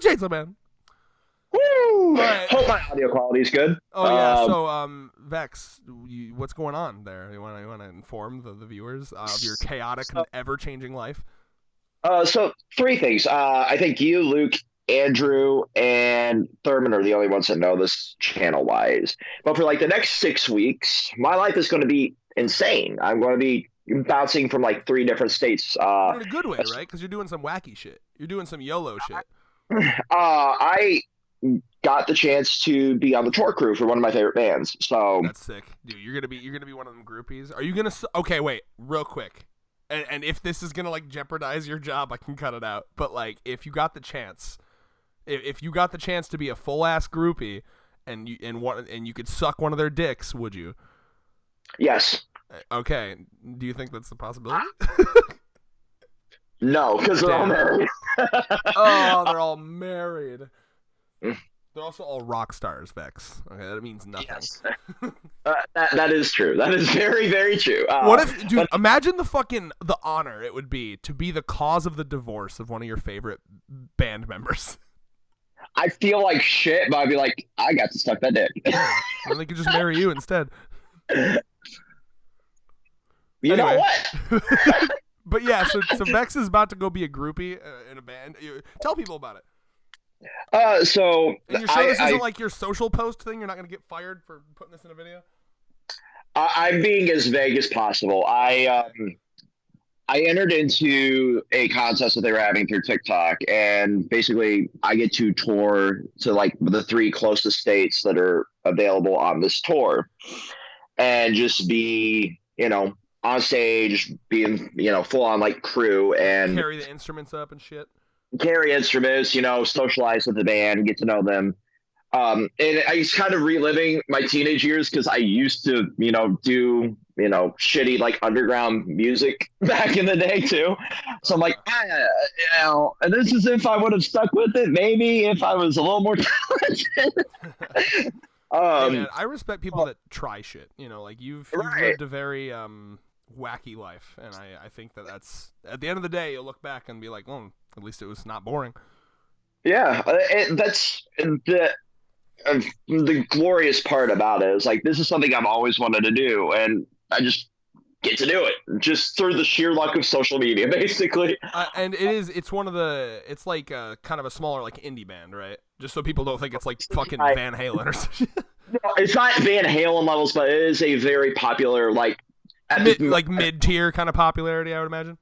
Chainsaw Man. Woo! Right. Hope my audio quality is good. Oh yeah. So Vex, what's going on there? You want to inform the viewers of your chaotic and ever changing life? So three things. I think you, Luke, Andrew, and Thurman are the only ones that know this channel wise. But for like the next 6 weeks, my life is going to be insane. I'm going to be bouncing from like three different states. But in a good way, right? Because you're doing some wacky shit. You're doing some YOLO shit. I got the chance to be on the tour crew for one of my favorite bands. So that's sick, dude. You're gonna be one of them groupies. Are you gonna? Okay, wait, real quick. And if this is gonna like jeopardize your job, I can cut it out. But like, if you got the chance, if you got the chance to be a full ass groupie, and you could suck one of their dicks, would you? Yes. Okay. Do you think that's a possibility? No, because they're all married. Oh, they're all married. They're also all rock stars, Vex. Okay, that means nothing. Yes. That is true. That is very, very true. What if, dude? Imagine the honor it would be to be the cause of the divorce of one of your favorite band members. I feel like shit, but I'd be like, I got to suck that dick. And they could just marry you instead. You know what? But yeah, so Vex is about to go be a groupie in a band. Tell people about it. So and you're sure this isn't like your social post thing? You're not gonna get fired for putting this in a video? I'm being as vague as possible. I entered into a contest that they were having through TikTok, and basically I get to tour to like the three closest states that are available on this tour, and just be, on stage, being, full on like crew and carry the instruments up and shit. Carry instruments, socialize with the band, get to know them. And I was kind of reliving my teenage years because I used to, do, shitty like underground music back in the day too. So I'm like, and this is if I would have stuck with it, maybe if I was a little more talented. Hey man, I respect people that try shit. Like you've lived a very wacky life, and I think that's at the end of the day you'll look back and be like, well, at least it was not boring. Yeah, that's the glorious part about it is like this is something I've always wanted to do, and I just get to do it just through the sheer luck of social media, basically. And it's one of it's like kind of a smaller like indie band, right? Just so people don't think it's like fucking Van Halen or something. No, it's not Van Halen levels, but it is a very popular like mid-tier kind of popularity, I would imagine.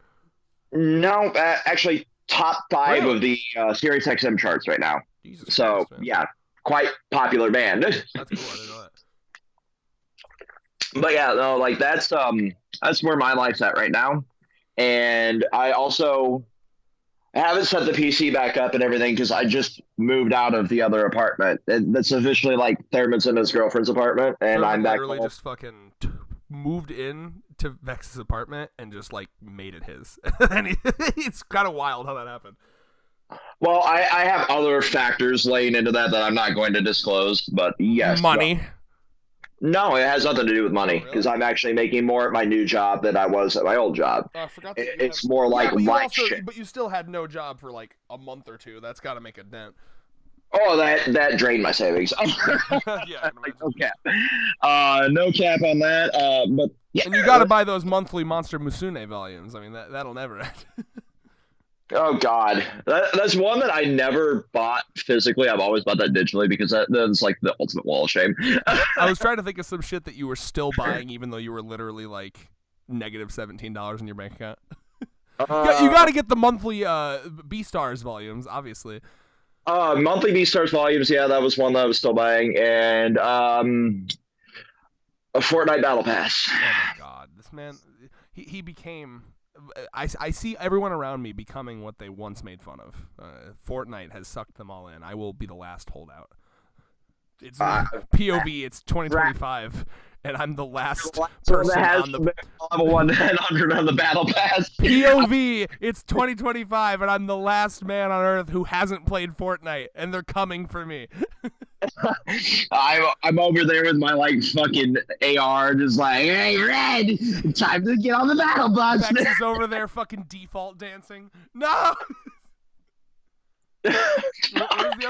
No, actually top 5 of the Sirius XM charts right now. Jesus so Christ, yeah, quite popular band. That's cool. I didn't know that. But yeah, no, like that's where my life's at right now, and I haven't set the PC back up and everything because I just moved out of the other apartment. That's officially like Thurman's and his girlfriend's apartment, and I'm back. Literally just fucking moved in to Vex's apartment and just like made it his. And it's kind of wild how that happened. Well, I have other factors laying into that I'm not going to disclose, but yes. Money. No, it has nothing to do with money because I'm actually making more at my new job than I was at my old job. I forgot it's more like life shit. But you still had no job for like a month or two. That's got to make a dent. Oh, that drained my savings. Yeah, no cap. No cap on that. But yeah. And you got to buy those monthly Monster Musume volumes. I mean, that'll never end. Oh God, that's one that I never bought physically. I've always bought that digitally because that's like the ultimate wall of shame. I was trying to think of some shit that you were still buying, even though you were literally like negative $17 in your bank account. You got to get the monthly B-Stars volumes, obviously. Monthly B-Stars volumes, yeah, that was one that I was still buying, and a Fortnite Battle Pass. Oh my God, this man, he became. I see everyone around me becoming what they once made fun of. Fortnite has sucked them all in. I will be the last holdout. It's POV. It's 2025, and I'm the last person on the level 100 on the battle pass. POV. It's 2025, and I'm the last man on Earth who hasn't played Fortnite, and they're coming for me. I'm over there with my like fucking AR, just like, hey, Red, time to get on the battle bus. Vex is over there fucking default dancing. No.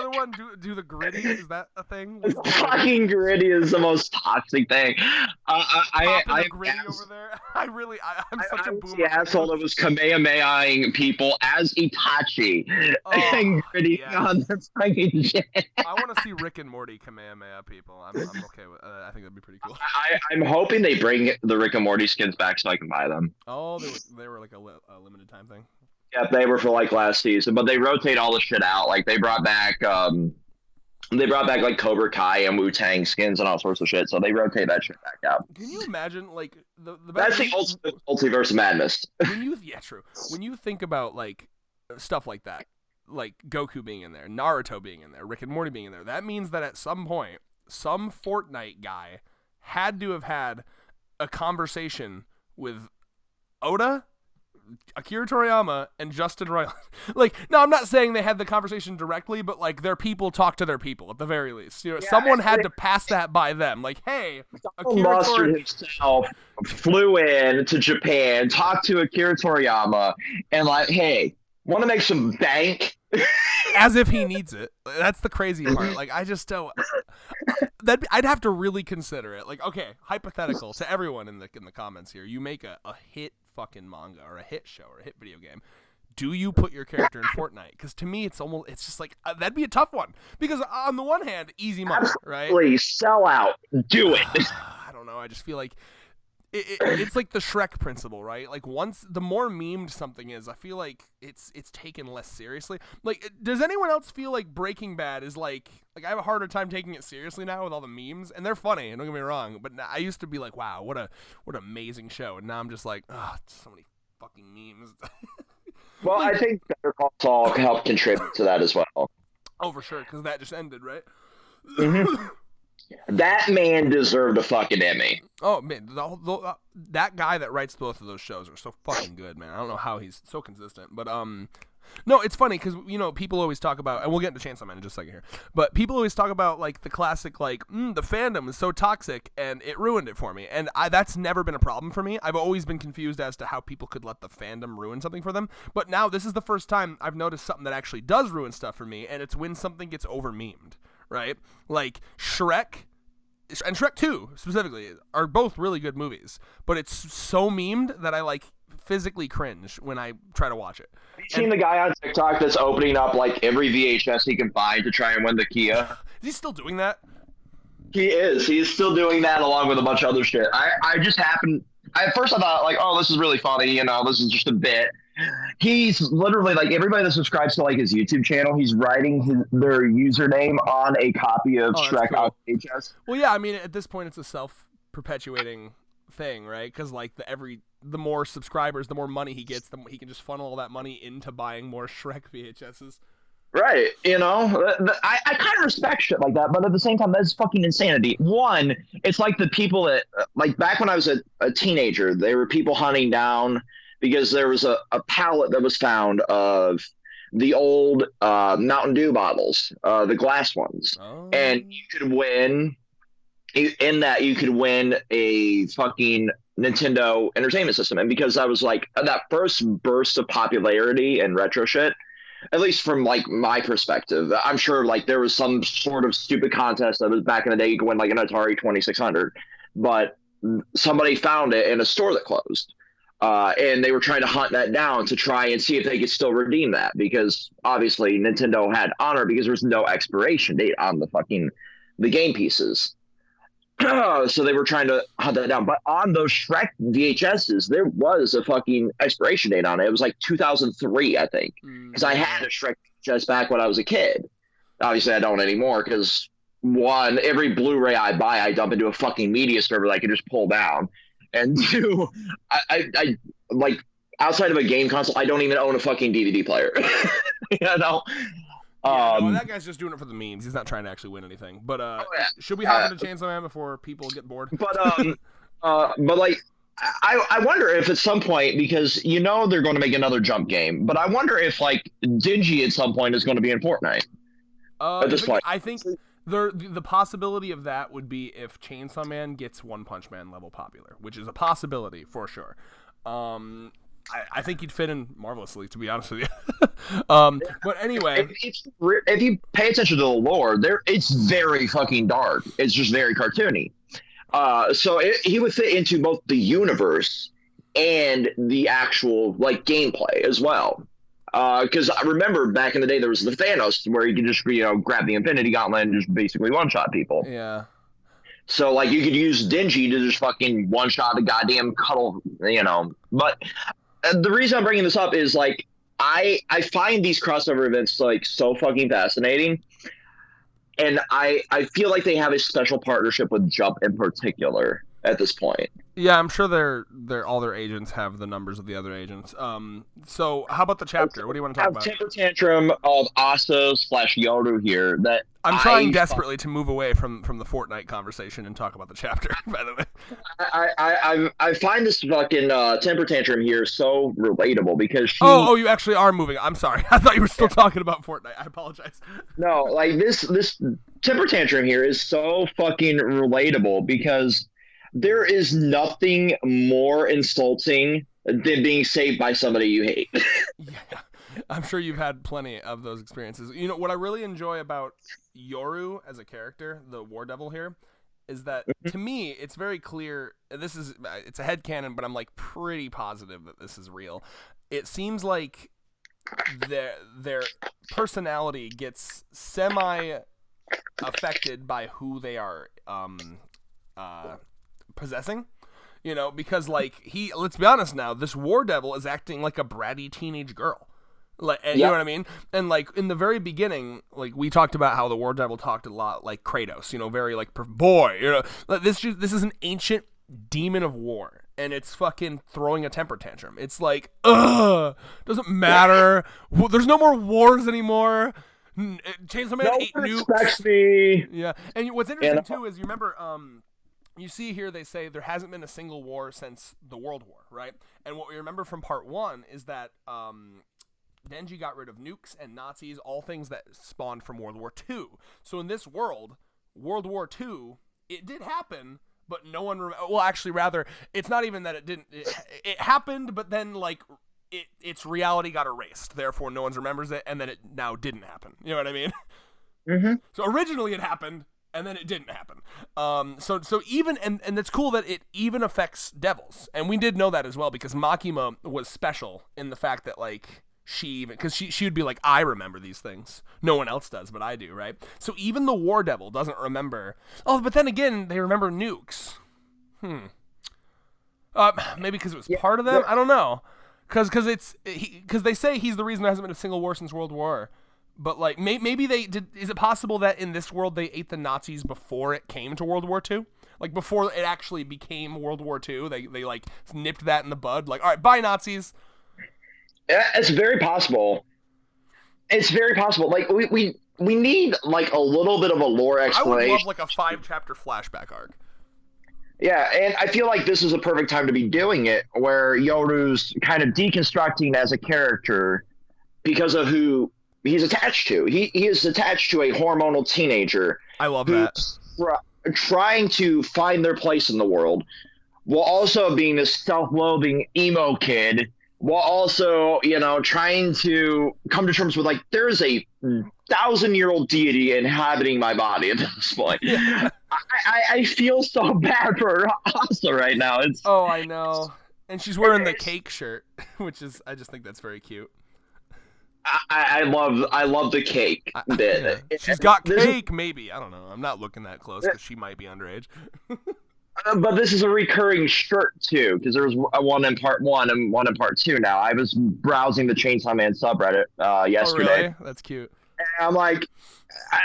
other one? Do the gritty? Is that a thing? Fucking gritty is the most toxic thing. Popping I a gritty over there. I'm such a was boomer. the asshole that was Kamehamehaing people as Itachi and gritty yes. on their fucking shit. I want to see Rick and Morty Kamehameha people. I'm okay with. I think that'd be pretty cool. I'm hoping they bring the Rick and Morty skins back so I can buy them. Oh, they were like a limited time thing. Yeah, they were for like last season, but they rotate all the shit out. Like they brought back like Cobra Kai and Wu-Tang skins and all sorts of shit. So they rotate that shit back out. Can you imagine like the That's the ultimate multiverse of madness. True. When you think about like stuff like that, like Goku being in there, Naruto being in there, Rick and Morty being in there, that means that at some point, some Fortnite guy had to have had a conversation with Oda, Akira Toriyama, and Justin Roiland. Like, no, I'm not saying they had the conversation directly, but like their people talk to their people at the very least. You know, someone had to pass that by them. Like, hey, Akira Mustard himself flew in to Japan, talked to Akira Toriyama, and like, hey, want to make some bank? As if he needs it. That's the crazy part. Like, I just don't. I'd have to really consider it. Like, okay, hypothetical to everyone in the comments here. You make a hit fucking manga or a hit show or a hit video game. Do you put your character in Fortnite? Because to me, it's just like that'd be a tough one. Because on the one hand, easy money, right? Please sell out. Do it. I don't know. I just feel like. It's like the Shrek principle, right? Like once the more memed something is, I feel like it's taken less seriously. Like, does anyone else feel like Breaking Bad is like I have a harder time taking it seriously now with all the memes, and they're funny. Don't get me wrong, but I used to be like, wow, what an amazing show, and now I'm just like, oh, so many fucking memes. Well, like, I think Better Call Saul helped contribute to that as well. Oh, for sure, because that just ended, right? Mm-hmm. That man deserved a fucking Emmy. Oh man, that guy that writes both of those shows are so fucking good, man. I don't know how he's so consistent, but no, it's funny because people always talk about, and we'll get into Chainsaw Man in just a second here, but people always talk about like the classic like the fandom is so toxic and it ruined it for me, and that's never been a problem for me. I've always been confused as to how people could let the fandom ruin something for them, but now this is the first time I've noticed something that actually does ruin stuff for me, and it's when something gets over memed. Right? Like Shrek and Shrek 2 specifically are both really good movies, but it's so memed that I like physically cringe when I try to watch it. Have you seen the guy on TikTok that's opening up like every VHS he can find to try and win the Kia? Is he still doing that? He is. He is still doing that along with a bunch of other shit. At first I thought like, oh, this is really funny, this is just a bit. He's literally like everybody that subscribes to like his YouTube channel, he's writing their username on a copy of Shrek on VHS. Well, yeah, I mean at this point it's a self-perpetuating thing, right? Because like the more subscribers, the more money he gets, he can just funnel all that money into buying more Shrek VHSs. Right, I kind of respect shit like that, but at the same time, that's fucking insanity. One, it's like the people that, like back when I was a teenager, there were people hunting down because there was a pallet that was found of the old Mountain Dew bottles, the glass ones, and you could win. In that, you could win a fucking Nintendo Entertainment System, and because I was like that first burst of popularity and retro shit. At least from like my perspective, I'm sure like there was some sort of stupid contest that was back in the day. You could win like an Atari 2600, but somebody found it in a store that closed, and they were trying to hunt that down to try and see if they could still redeem that because obviously Nintendo had honor because there was no expiration date on the game pieces. So they were trying to hunt that down. But on those Shrek VHSs, there was a fucking expiration date on it. It was like 2003, I think. Because I had a Shrek VHS back when I was a kid. Obviously, I don't anymore because, one, every Blu-ray I buy, I dump into a fucking media server that I can just pull down. And two, I like, outside of a game console, I don't even own a fucking DVD player. No, that guy's just doing it for the memes. He's not trying to actually win anything. But should we hop into Chainsaw Man before people get bored? But like, I wonder if at some point, because they're going to make another Jump game, but I wonder if like Denji at some point is going to be in Fortnite. At this point, I think the possibility of that would be if Chainsaw Man gets One Punch Man level popular, which is a possibility for sure. I think he'd fit in marvelously, to be honest with you. But anyway, if you pay attention to the lore, it's very fucking dark. It's just very cartoony. He would fit into both the universe and the actual like gameplay as well. Because I remember back in the day there was the Thanos where you could just grab the Infinity Gauntlet and just basically one shot people. Yeah. So like you could use Denji to just fucking one shot a goddamn cuddle, But the reason I'm bringing this up is like I find these crossover events like so fucking fascinating. And I feel like they have a special partnership with Jump in particular at this point. Yeah, I'm sure they're all their agents have the numbers of the other agents. So how about the chapter? What do you want to talk about? Temper tantrum of Aso/Yoru here that I'm trying desperately to move away from the Fortnite conversation and talk about the chapter. By the way, I find this fucking temper tantrum here so relatable because you actually are moving. I'm sorry. I thought you were still talking about Fortnite. I apologize. No, like this temper tantrum here is so fucking relatable because there is nothing more insulting than being saved by somebody you hate. Yeah, I'm sure you've had plenty of those experiences. You know, what I really enjoy about Yoru as a character, the War Devil here, is that to me, it's very clear, it's a headcanon, but I'm like pretty positive that this is real. It seems like their personality gets semi-affected by who they are possessing, because like let's be honest now, this War Devil is acting like a bratty teenage girl, you know what I mean? And like in the very beginning, like we talked about how the War Devil talked a lot like Kratos, very like boy, like this is an ancient demon of war, and it's fucking throwing a temper tantrum. It's like, doesn't matter. There's no more wars anymore. Chainsaw Man ate nukes. Me. Yeah, and what's interesting too is you remember you see here they say there hasn't been a single war since the World War, right? And what we remember from part 1 is that Denji got rid of nukes and Nazis, all things that spawned from World War II. So in this world, World War II, it did happen, but no one rather, it's not even that it didn't. It happened, but then like its reality got erased. Therefore, no one remembers it, and then it now didn't happen. You know what I mean? Mm-hmm. So originally it happened, and then it didn't happen. So even and it's cool that it even affects devils, and we did know that as well because Makima was special in the fact that like she would be like, I remember these things, no one else does, but I do, right? So even the War Devil doesn't remember. Oh, but then again, they remember nukes. Maybe because it was part of them. I don't know, because they say he's the reason there hasn't been a single war since World War. But like maybe they did. Is it possible that in this world they ate the Nazis before it came to World War II? Like before it actually became World War II, they like nipped that in the bud. Like, all right, bye Nazis. Yeah, it's very possible. It's very possible. Like we need like a little bit of a lore explanation. I would love like a 5-chapter flashback arc. Yeah, and I feel like this is a perfect time to be doing it, where Yoru's kind of deconstructing as a character because of who he's attached to. He is attached to a hormonal teenager. I love that. Trying to find their place in the world, while also being this self-loathing emo kid, while also, trying to come to terms with like there's a 1,000-year-old deity inhabiting my body at this point. Yeah. I feel so bad for Asa right now. Oh, I know. And she's wearing the cake shirt, which is, I just think that's very cute. I love the cake bit. Yeah. She's got cake, maybe. I don't know. I'm not looking that close because she might be underage. But this is a recurring shirt too, because there was one in part 1 and one in part 2. Now I was browsing the Chainsaw Man subreddit yesterday. Oh, really? That's cute. And I'm like,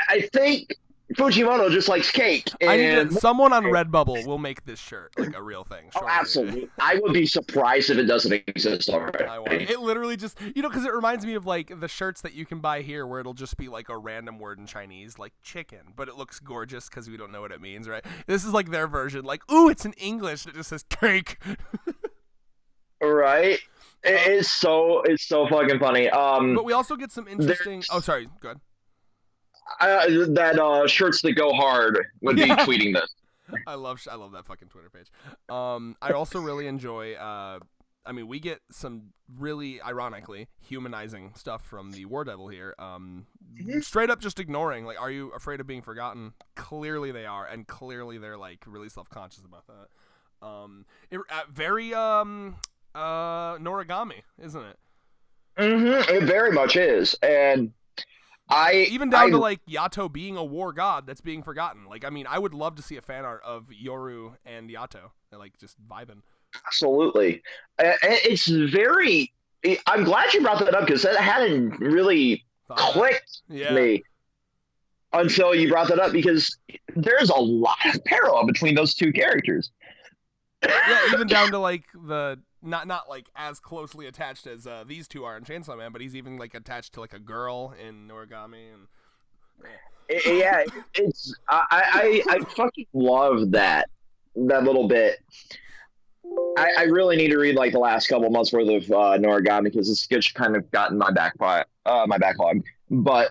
I think Fujimoto just likes cake. And someone on Redbubble will make this shirt like a real thing. Oh, absolutely. I would be surprised if it doesn't exist already. I want it. It literally just, because it reminds me of like the shirts that you can buy here where it'll just be like a random word in Chinese, like chicken, but it looks gorgeous because we don't know what it means, right? This is like their version, like, ooh, it's in English. It just says cake. Right? It's so fucking funny. But we also get some interesting. Oh, sorry. Go ahead. That shirts that go hard would be tweeting this. I love that fucking Twitter page. I also really enjoy I mean, we get some really, ironically, humanizing stuff from the War Devil here. Straight up just ignoring, like, are you afraid of being forgotten? Clearly they are, and clearly they're, like, really self-conscious about that. Very Noragami, isn't it? It very much is, and even down to like Yato being a war god that's being forgotten. Like, I mean, I would love to see a fan art of Yoru and Yato, and like just vibing. Absolutely, it's very. I'm glad you brought that up because that hadn't really clicked to me until you brought that up, because there's a lot of parallel between those two characters. Yeah, even down to like the not like as closely attached as these two are in Chainsaw Man, but he's even like attached to like a girl in Noragami, and yeah, it's I fucking love that little bit. I really need to read like the last couple months worth of Noragami because it's just kind of gotten my backlog. But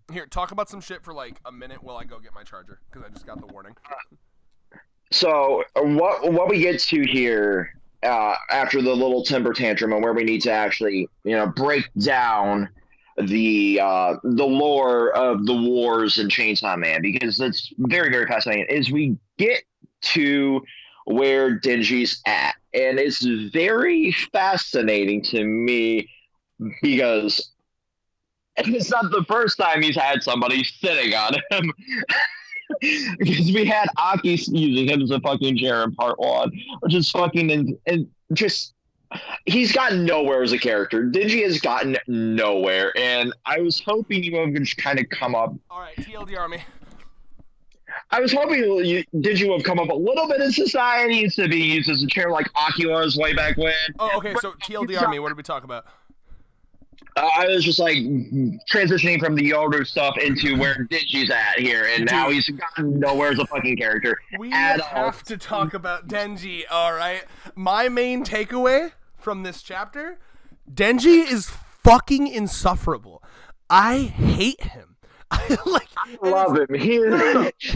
here, talk about some shit for like a minute while I go get my charger because I just got the warning. So what we get to here after the little temper tantrum and where we need to actually break down the lore of the wars in Chainsaw Man, because that's very, very fascinating, is we get to where Denji's at, and it's very fascinating to me because it's not the first time he's had somebody sitting on him. Because we had Aki using him as a fucking chair in part 1, which is fucking and just he's gotten nowhere as a character. Denji has gotten nowhere, and I was hoping you would just kind of come up. All right, TLD Army. I was hoping Denji would come up a little bit in society instead of being used as a chair like Aki was way back when. Oh, okay. So TLD Army, what did we talk about? I was just like transitioning from the Yoru stuff into where Denji's at here, and now he's gotten nowhere as a fucking character. We have to talk about Denji, all right? My main takeaway from this chapter, Denji is fucking insufferable. I hate him. I love him. It's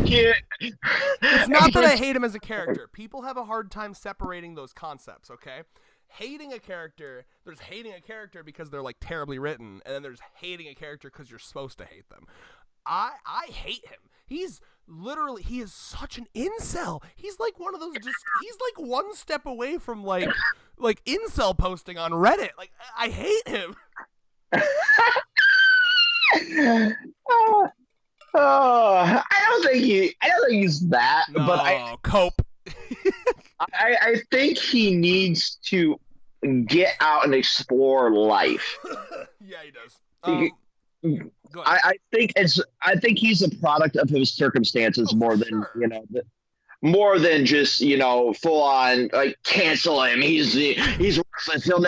not that I hate him as a character. People have a hard time separating those concepts, okay? Hating a character, there's hating a character because they're like terribly written, and then there's hating a character because you're supposed to hate them. I hate him. He is such an incel. He's like one of those he's like one step away from like incel posting on Reddit. Like, I hate him. I don't think he's that, no, but cope. I think he needs to get out and explore life. Yeah, he does. I think he's a product of his circumstances more than more than just full on like cancel him. He's worthless. He'll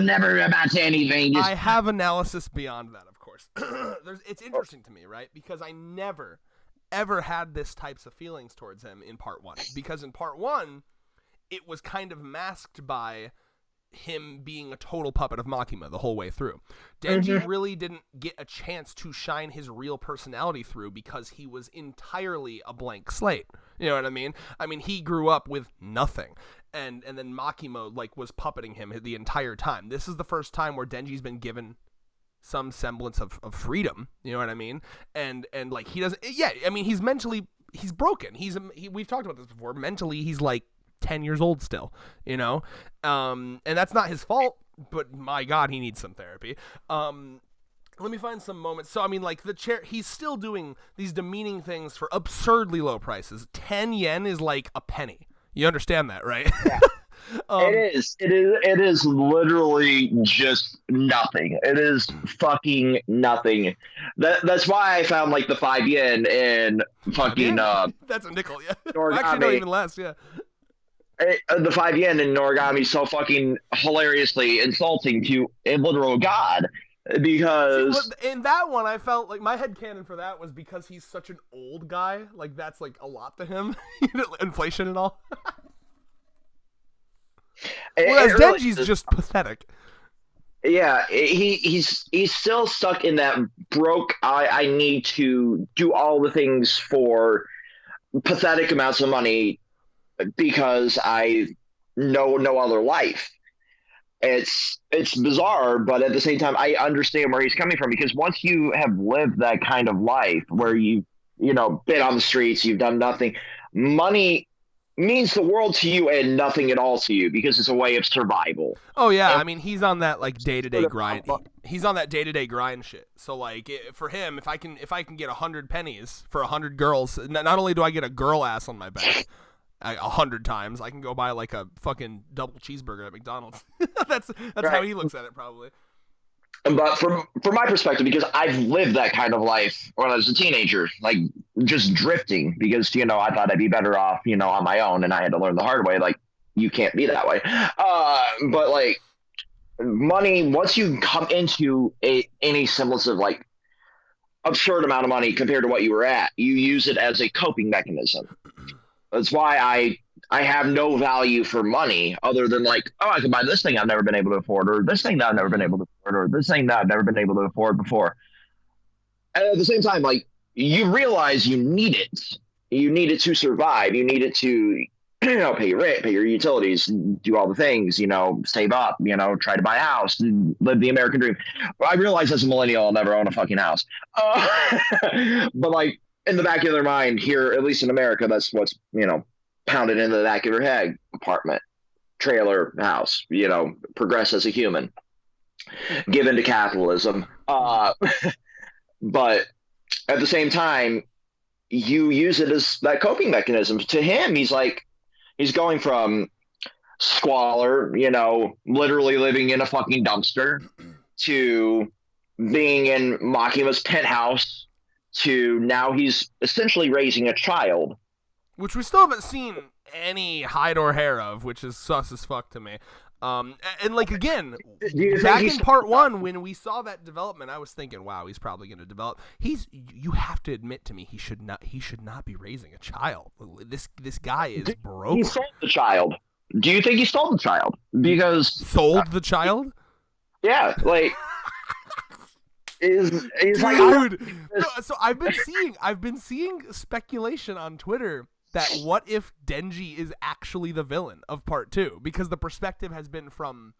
never amount to anything. I have analysis beyond that, of course. It's interesting to me, right? Because I never ever had this types of feelings towards him in part 1, because in part 1 it was kind of masked by him being a total puppet of Makima the whole way through. Denji really didn't get a chance to shine his real personality through because he was entirely a blank slate. You know what I mean? I mean, he grew up with nothing. And then Makima like was puppeting him the entire time. This is the first time where Denji's been given some semblance of freedom. You know what I mean? And like he doesn't. Yeah, I mean, he's broken. We've talked about this before. Mentally, he's like 10 years old still, and that's not his fault, but my God, he needs some therapy. Let me find some moments. So, I mean, like the chair, he's still doing these demeaning things for absurdly low prices. 10 yen is like a penny. You understand that, right? Yeah. It is literally just nothing. It is fucking nothing. That's why I found like the 5 yen and fucking that's a nickel, yeah. Noragami. Actually, no, even less, yeah. The 5 yen in Noragami is so fucking hilariously insulting to a literal god, because in that one I felt like my headcanon for that was because he's such an old guy, like that's like a lot to him. Inflation and all. Whereas really, Denji's just pathetic. Yeah, he's still stuck in that broke. I need to do all the things for pathetic amounts of money because I know no other life. it's bizarre, but at the same time, I understand where he's coming from because once you have lived that kind of life where you been on the streets, you've done nothing, money means the world to you and nothing at all to you because it's a way of survival. Oh yeah, And I mean he's on that like day-to-day grind. He's on that day-to-day grind shit. So like for him, if I can get 100 pennies for 100 girls, not only do I get a girl ass on my back 100 times, I can go buy like a fucking double cheeseburger at McDonald's. That's right. how he looks at it probably. But from my perspective, because I've lived that kind of life when I was a teenager, like just drifting, because I thought I'd be better off, on my own, and I had to learn the hard way. Like you can't be that way. But like money, once you come into any semblance of like absurd amount of money compared to what you were at, you use it as a coping mechanism. That's why I have no value for money other than like, oh, I can buy this thing I've never been able to afford, or this thing that I've never been able to afford, or this thing that I've never been able to afford before. And at the same time, like you realize you need it. You need it to survive. You need it to, pay your rent, pay your utilities, do all the things, save up, try to buy a house, live the American dream. But I realize as a millennial, I'll never own a fucking house. But like in the back of their mind here, at least in America, that's what's, pounded into the back of your head: apartment, trailer, house, progress as a human, give into capitalism. But at the same time, you use it as that coping mechanism. To him, he's going from squalor, literally living in a fucking dumpster, to being in Makima's penthouse, to now he's essentially raising a child. Which we still haven't seen any hide or hair of, which is sus as fuck to me. And like again, back in part 1 when we saw that development, I was thinking, wow, he's probably going to develop. You have to admit to me, he should not be raising a child. This guy is broke. He sold the child. Do you think he stole the child? Because sold the child? Yeah, like is dude. like, so I've been seeing speculation on Twitter that what if Denji is actually the villain of part 2, because the perspective has been from,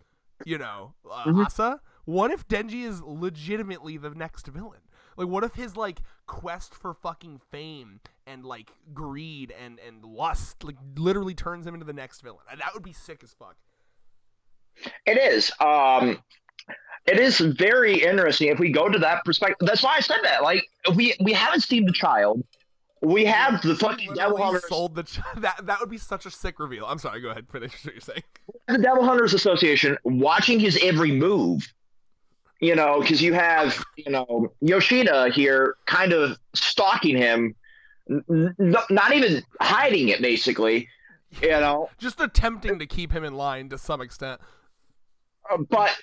Asa. What if Denji is legitimately the next villain? Like, what if his, like, quest for fucking fame and, like, greed and lust, like, literally turns him into the next villain? That would be sick as fuck. It is. It is very interesting if we go to that perspective. That's why I said that. Like, we haven't seen the child. We have the fucking Devil Hunters. Sold that would be such a sick reveal. I'm sorry. Go ahead. Finish what you're saying. The Devil Hunters Association watching his every move. Because you have Yoshida here kind of stalking him, not even hiding it, basically. Just attempting to keep him in line to some extent. But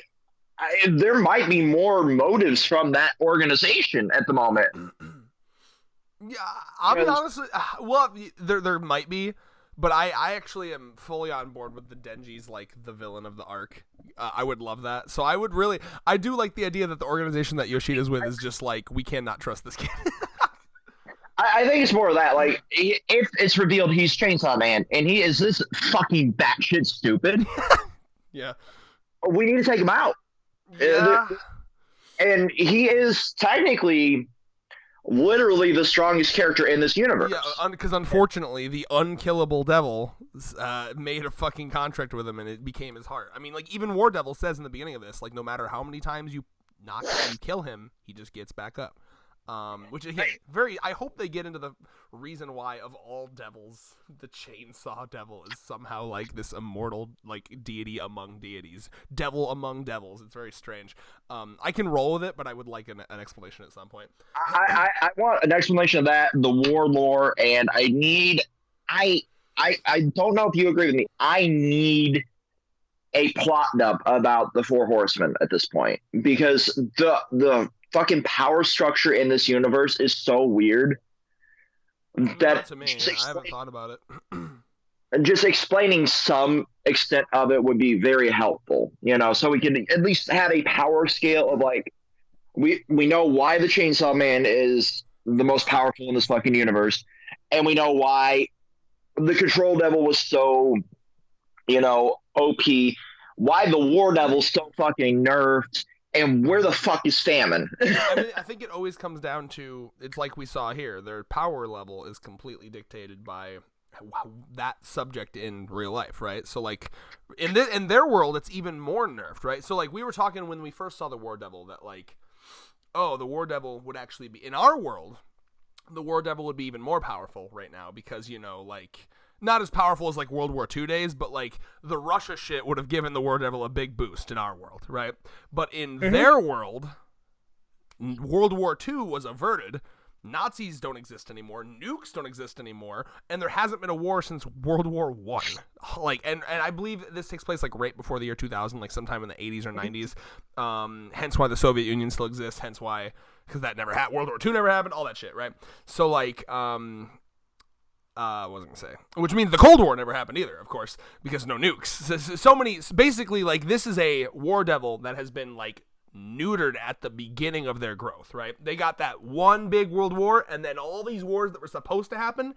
there might be more motives from that organization at the moment. Yeah, I'll be honest. Well, there might be, but I actually am fully on board with the Denji's like the villain of the arc. I would love that. So I do like the idea that the organization that Yoshida's with is just like, we cannot trust this kid. I think it's more of that. Like, if it's revealed he's Chainsaw Man and he is this fucking batshit stupid, yeah, we need to take him out. Yeah. And he is technically literally the strongest character in this universe. Yeah, because unfortunately, the unkillable devil made a fucking contract with him, and it became his heart. I mean, like, even War Devil says in the beginning of this, like, no matter how many times you kill him, he just gets back up. Which again, I hope they get into the reason why of all devils, the Chainsaw Devil is somehow like this immortal, like, deity among deities, devil among devils. It's very strange. I can roll with it, but I would like an explanation at some point. I want an explanation of that, the war lore, and I don't know if you agree with me. I need a plot dump about the Four Horsemen at this point, because the fucking power structure in this universe is so weird that to me, I haven't thought about it. Just explaining some extent of it would be very helpful, so we can at least have a power scale of like, we know why the Chainsaw Man is the most powerful in this fucking universe, and we know why the Control Devil was so, OP why the War Devil's so fucking nerfed, and where the fuck is Famine? I mean, I think it always comes down to, it's like we saw here. Their power level is completely dictated by that subject in real life, right? So like in their world, it's even more nerfed, right? So like we were talking when we first saw the War Devil that like, oh, the War Devil would actually be in our world. The War Devil would be even more powerful right now because, you know, like, not as powerful as like World War II days, but like the Russia shit would have given the War Devil a big boost in our world, right? But in their world, World War II was averted. Nazis don't exist anymore. Nukes don't exist anymore, and there hasn't been a war since World War One. Like, and I believe this takes place like right before the year 2000, like sometime in the 80s or 90s. Hence why the Soviet Union still exists. Hence why, because that never happened. World War II never happened. All that shit, right? So like, what was I gonna say? Which means the Cold War never happened either, of course, because no nukes. So many. Basically, like this is a War Devil that has been like neutered at the beginning of their growth, right? They got that one big world war, and then all these wars that were supposed to happen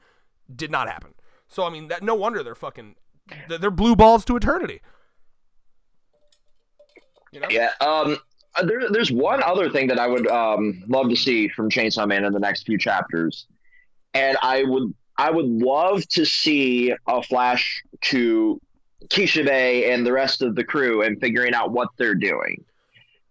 did not happen. So I mean, that no wonder they're blue balls to eternity. You know? Yeah. There's one other thing that I would love to see from Chainsaw Man in the next few chapters, and I would love to see a flash to Kishibe and the rest of the crew and figuring out what they're doing.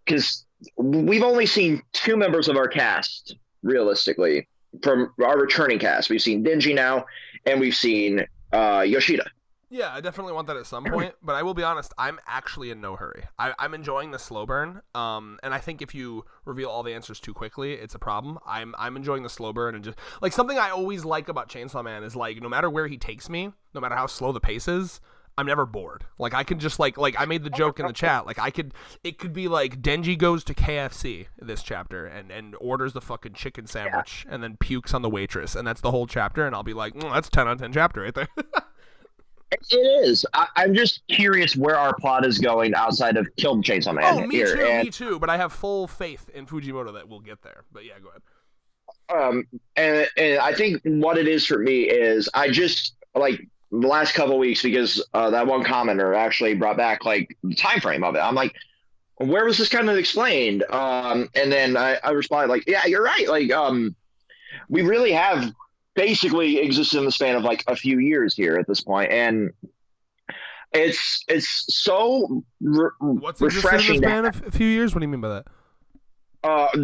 Because we've only seen two members of our cast, realistically, from our returning cast. We've seen Denji now, and we've seen Yoshida. Yeah, I definitely want that at some point, but I will be honest, I'm actually in no hurry. I'm enjoying the slow burn, and I think if you reveal all the answers too quickly, it's a problem. I'm enjoying the slow burn, and just like something I always like about Chainsaw Man is like no matter where he takes me, no matter how slow the pace is, I'm never bored. Like I can just like I made the joke in the chat. Like it could be like Denji goes to KFC this chapter and orders the fucking chicken sandwich and then pukes on the waitress, and that's the whole chapter. And I'll be like, that's 10 on 10 chapter right there. It is. I'm just curious where our plot is going outside of Kill the Chainsaw Man. Oh, me too. But I have full faith in Fujimoto that we'll get there. But yeah, go ahead. And I think what it is for me is I just like the last couple of weeks because that one commenter actually brought back like the time frame of it. I'm like, where was this kind of explained? And then I responded like, yeah, you're right. Like, we really have basically existed in the span of like a few years here at this point, and it's so What's refreshing. In the span of a few years? What do you mean by that?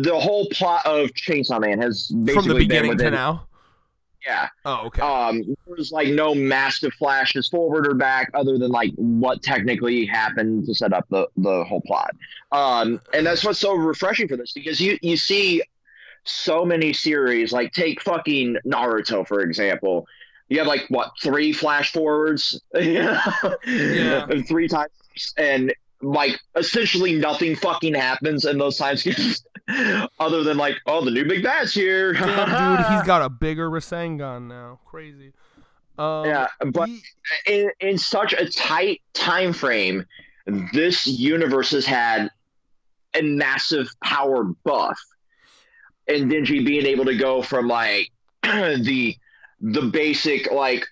The whole plot of Chainsaw Man has basically from the beginning been within, to now. Yeah. Oh, okay. There's like no massive flashes forward or back other than like what technically happened to set up the whole plot. And that's what's so refreshing for this because you see so many series, like take fucking Naruto, for example. You have like what, 3 flash forwards? Yeah. 3 times, and like essentially nothing fucking happens in those time skips other than like, oh, the new big bad's here. Damn, dude, he's got a bigger Rasengan now. Crazy. Yeah, but in such a tight time frame, this universe has had a massive power buff. And Denji being able to go from like the basic like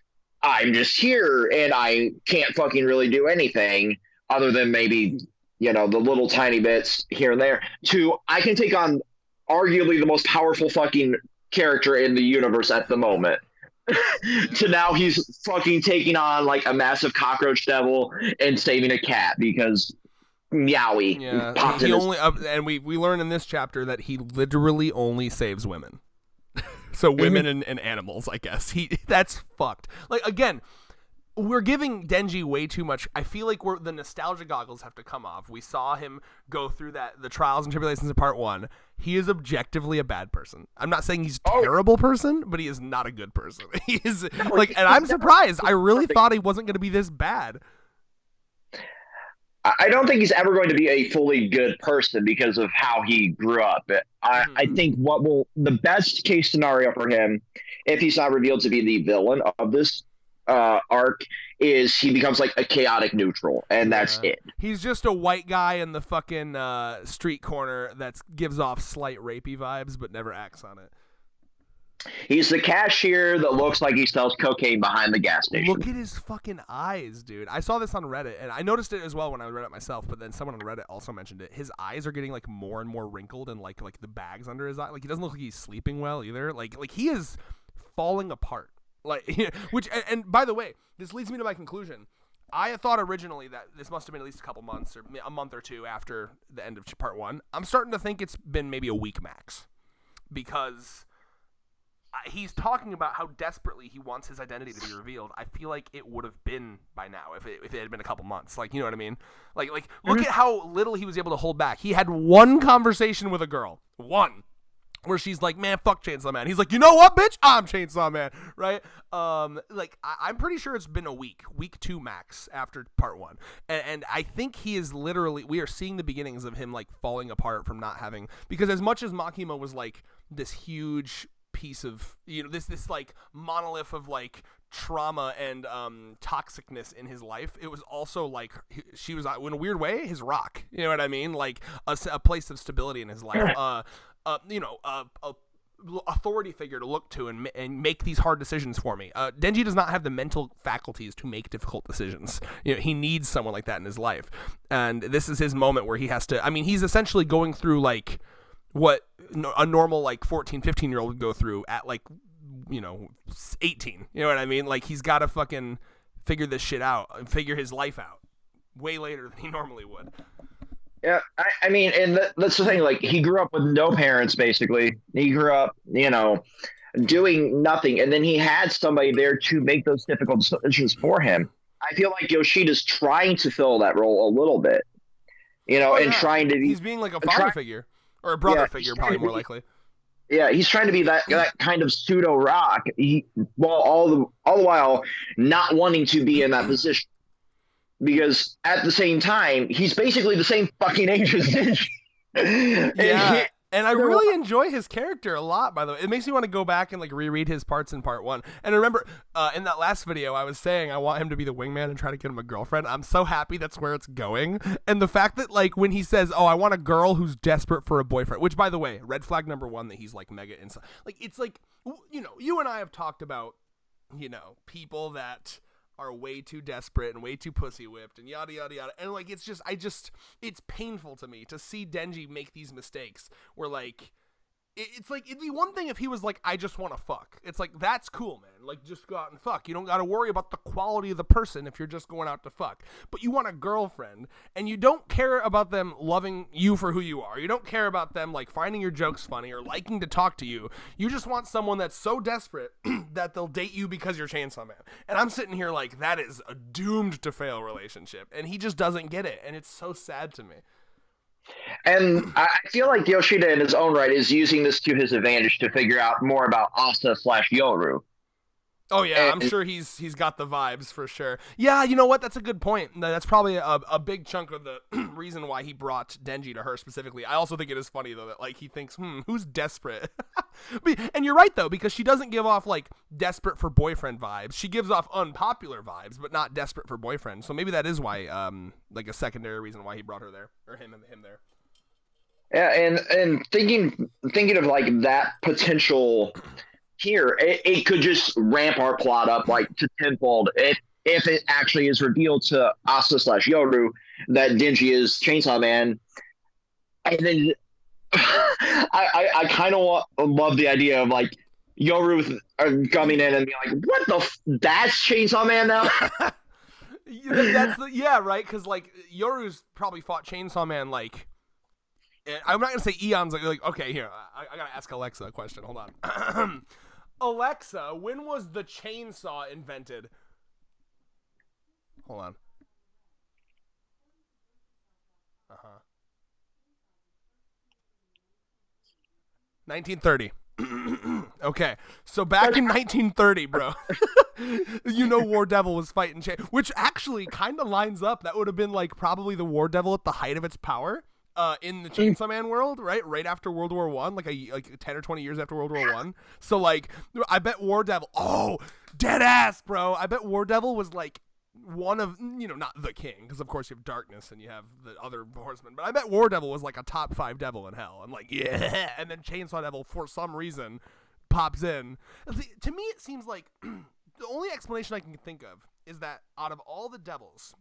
I'm just here and I can't fucking really do anything other than maybe the little tiny bits here and there to I can take on arguably the most powerful fucking character in the universe at the moment. To now he's fucking taking on like a massive cockroach devil and saving a cat because Meowie. Yeah, he only and we learn in this chapter that he literally only saves women. So women and animals, I guess. That's fucked. Like again, we're giving Denji way too much. I feel like the nostalgia goggles have to come off. We saw him go through the trials and tribulations of part 1. He is objectively a bad person. I'm not saying he's a terrible person, but he is not a good person. He is like, and I'm surprised. I really thought he wasn't going to be this bad. I don't think he's ever going to be a fully good person because of how he grew up. I think the best case scenario for him, if he's not revealed to be the villain of this arc, is he becomes like a chaotic neutral, and that's it. He's just a white guy in the fucking street corner that gives off slight rapey vibes, but never acts on it. He's the cashier that looks like he sells cocaine behind the gas station. Look at his fucking eyes, dude. I saw this on Reddit, and I noticed it as well when I read it myself, but then someone on Reddit also mentioned it. His eyes are getting, like, more and more wrinkled and, like the bags under his eye. Like, he doesn't look like he's sleeping well either. Like he is falling apart. Like, which, and by the way, this leads me to my conclusion. I thought originally that this must have been at least a couple months or a month or two after the end of part 1. I'm starting to think it's been maybe a week max, because he's talking about how desperately he wants his identity to be revealed. I feel like it would have been by now if it had been a couple months. Like, you know what I mean? Like look at how little he was able to hold back. He had one conversation with a girl, one, where she's like, "Man, fuck Chainsaw Man." He's like, "You know what, bitch? I'm Chainsaw Man," right? I'm pretty sure it's been a week 2 max after part 1, and I think he is literally. We are seeing the beginnings of him, like, falling apart from not having, because as much as Makima was like this huge piece of, you know, this like monolith of, like, trauma and toxicness in his life, it was also like she was, in a weird way, his rock. You know what I mean? Like a place of stability in his life. A authority figure to look to and make these hard decisions for me. Denji does not have the mental faculties to make difficult decisions. You know, he needs someone like that in his life, and this is his moment where he has to. I mean, he's essentially going through, like, what a normal, like, 14, 15-year-old would go through at, like, 18. You know what I mean? Like, he's got to fucking figure this shit out and figure his life out way later than he normally would. Yeah, I mean, and that's the thing. Like, he grew up with no parents, basically. He grew up, doing nothing, and then he had somebody there to make those difficult decisions for him. I feel like Yoshida's trying to fill that role a little bit, and trying to be. He's being like a father figure. Or a brother figure, probably more likely. Yeah, he's trying to be that kind of pseudo rock, while all the while not wanting to be in that position, because at the same time he's basically the same fucking age as Denji. Yeah. And I really enjoy his character a lot, by the way. It makes me want to go back and, like, reread his parts in part 1. And remember, in that last video, I was saying I want him to be the wingman and try to get him a girlfriend. I'm so happy that's where it's going. And the fact that, like, when he says, "Oh, I want a girl who's desperate for a boyfriend," which, by the way, red flag number 1, that he's, like, mega inside. Like, it's like, you and I have talked about, people that are way too desperate and way too pussy whipped and yada yada yada, and, like, it's it's painful to me to see Denji make these mistakes where, like, it's like, it'd be one thing if he was like, "I just want to fuck." It's like, that's cool, man. Like, just go out and fuck. You don't got to worry about the quality of the person if you're just going out to fuck. But you want a girlfriend, and you don't care about them loving you for who you are. You don't care about them, like, finding your jokes funny or liking to talk to you. You just want someone that's so desperate that they'll date you because you're Chainsaw Man. And I'm sitting here like, that is a doomed to fail relationship. And he just doesn't get it. And it's so sad to me. And I feel like Yoshida, in his own right, is using this to his advantage to figure out more about Asa/Yoru. Oh yeah, I'm sure he's got the vibes for sure. Yeah, you know what? That's a good point. That's probably a big chunk of the reason why he brought Denji to her specifically. I also think it is funny though that, like, he thinks, who's desperate? And you're right though, because she doesn't give off, like, desperate for boyfriend vibes. She gives off unpopular vibes, but not desperate for boyfriend. So maybe that is why, like, a secondary reason why he brought her there, or him there. Yeah, and thinking of, like, that potential here, it could just ramp our plot up, like, to tenfold if it actually is revealed to Asa/Yoru that Denji is Chainsaw Man. And then I kind of love the idea of, like, Yoru coming in and being like, "What that's Chainsaw Man now?" Yeah, right, because, like, Yoru's probably fought Chainsaw Man, like, I'm not gonna say eons. Like, okay, here, I gotta ask Alexa a question. Hold on. Alexa, when was the chainsaw invented? Hold on. 1930. Okay, so back in 1930, bro, War Devil was fighting which actually kind of lines up. That would have been, like, probably the War Devil at the height of its power. In the Chainsaw Man world, right after World War I, like 10 or 20 years after World War I. So, like, I bet War Devil, dead ass, bro. I bet War Devil was, like, one of, not the king, because of course you have Darkness and you have the other horsemen, but I bet War Devil was, like, a top 5 devil in hell. I'm like, yeah. And then Chainsaw Devil, for some reason, pops in. To me, it seems like the only explanation I can think of is that out of all the devils,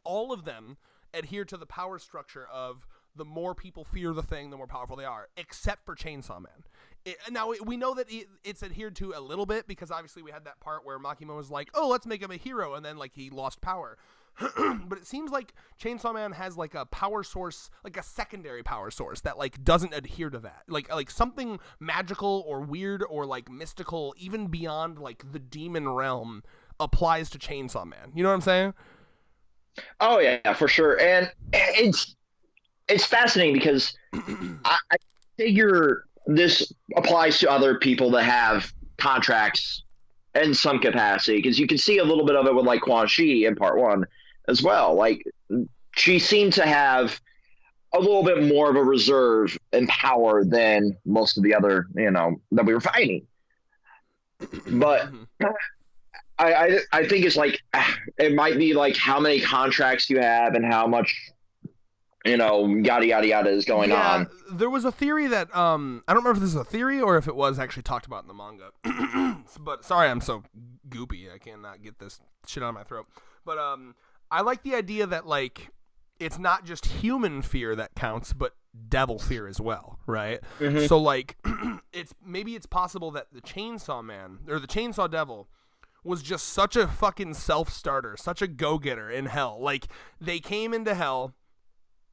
all of them adhere to the power structure of the more people fear the thing, the more powerful they are, except for Chainsaw Man. Now, we know that it's adhered to a little bit because obviously we had that part where Makima was like, oh, let's make him a hero, and then like he lost power. But it seems like Chainsaw Man has like a power source, like a secondary power source that like doesn't adhere to that. Like something magical or weird or like mystical, even beyond like the demon realm, applies to Chainsaw Man. You know what I'm saying? Oh yeah, for sure. And it's fascinating because I figure this applies to other people that have contracts in some capacity, because you can see a little bit of it with like Quan Chi in part one as well. Like she seemed to have a little bit more of a reserve and power than most of the other, that we were fighting. But I think it's like it might be like how many contracts you have and how much yada yada yada is going on. There was a theory that I don't remember if this is a theory or if it was actually talked about in the manga. But sorry, I'm so goopy. I cannot get this shit out of my throat. But I like the idea that like it's not just human fear that counts, but devil fear as well, right? Mm-hmm. So like it's possible that the Chainsaw Man or the Chainsaw Devil was just such a fucking self-starter, such a go-getter in hell. Like they came into hell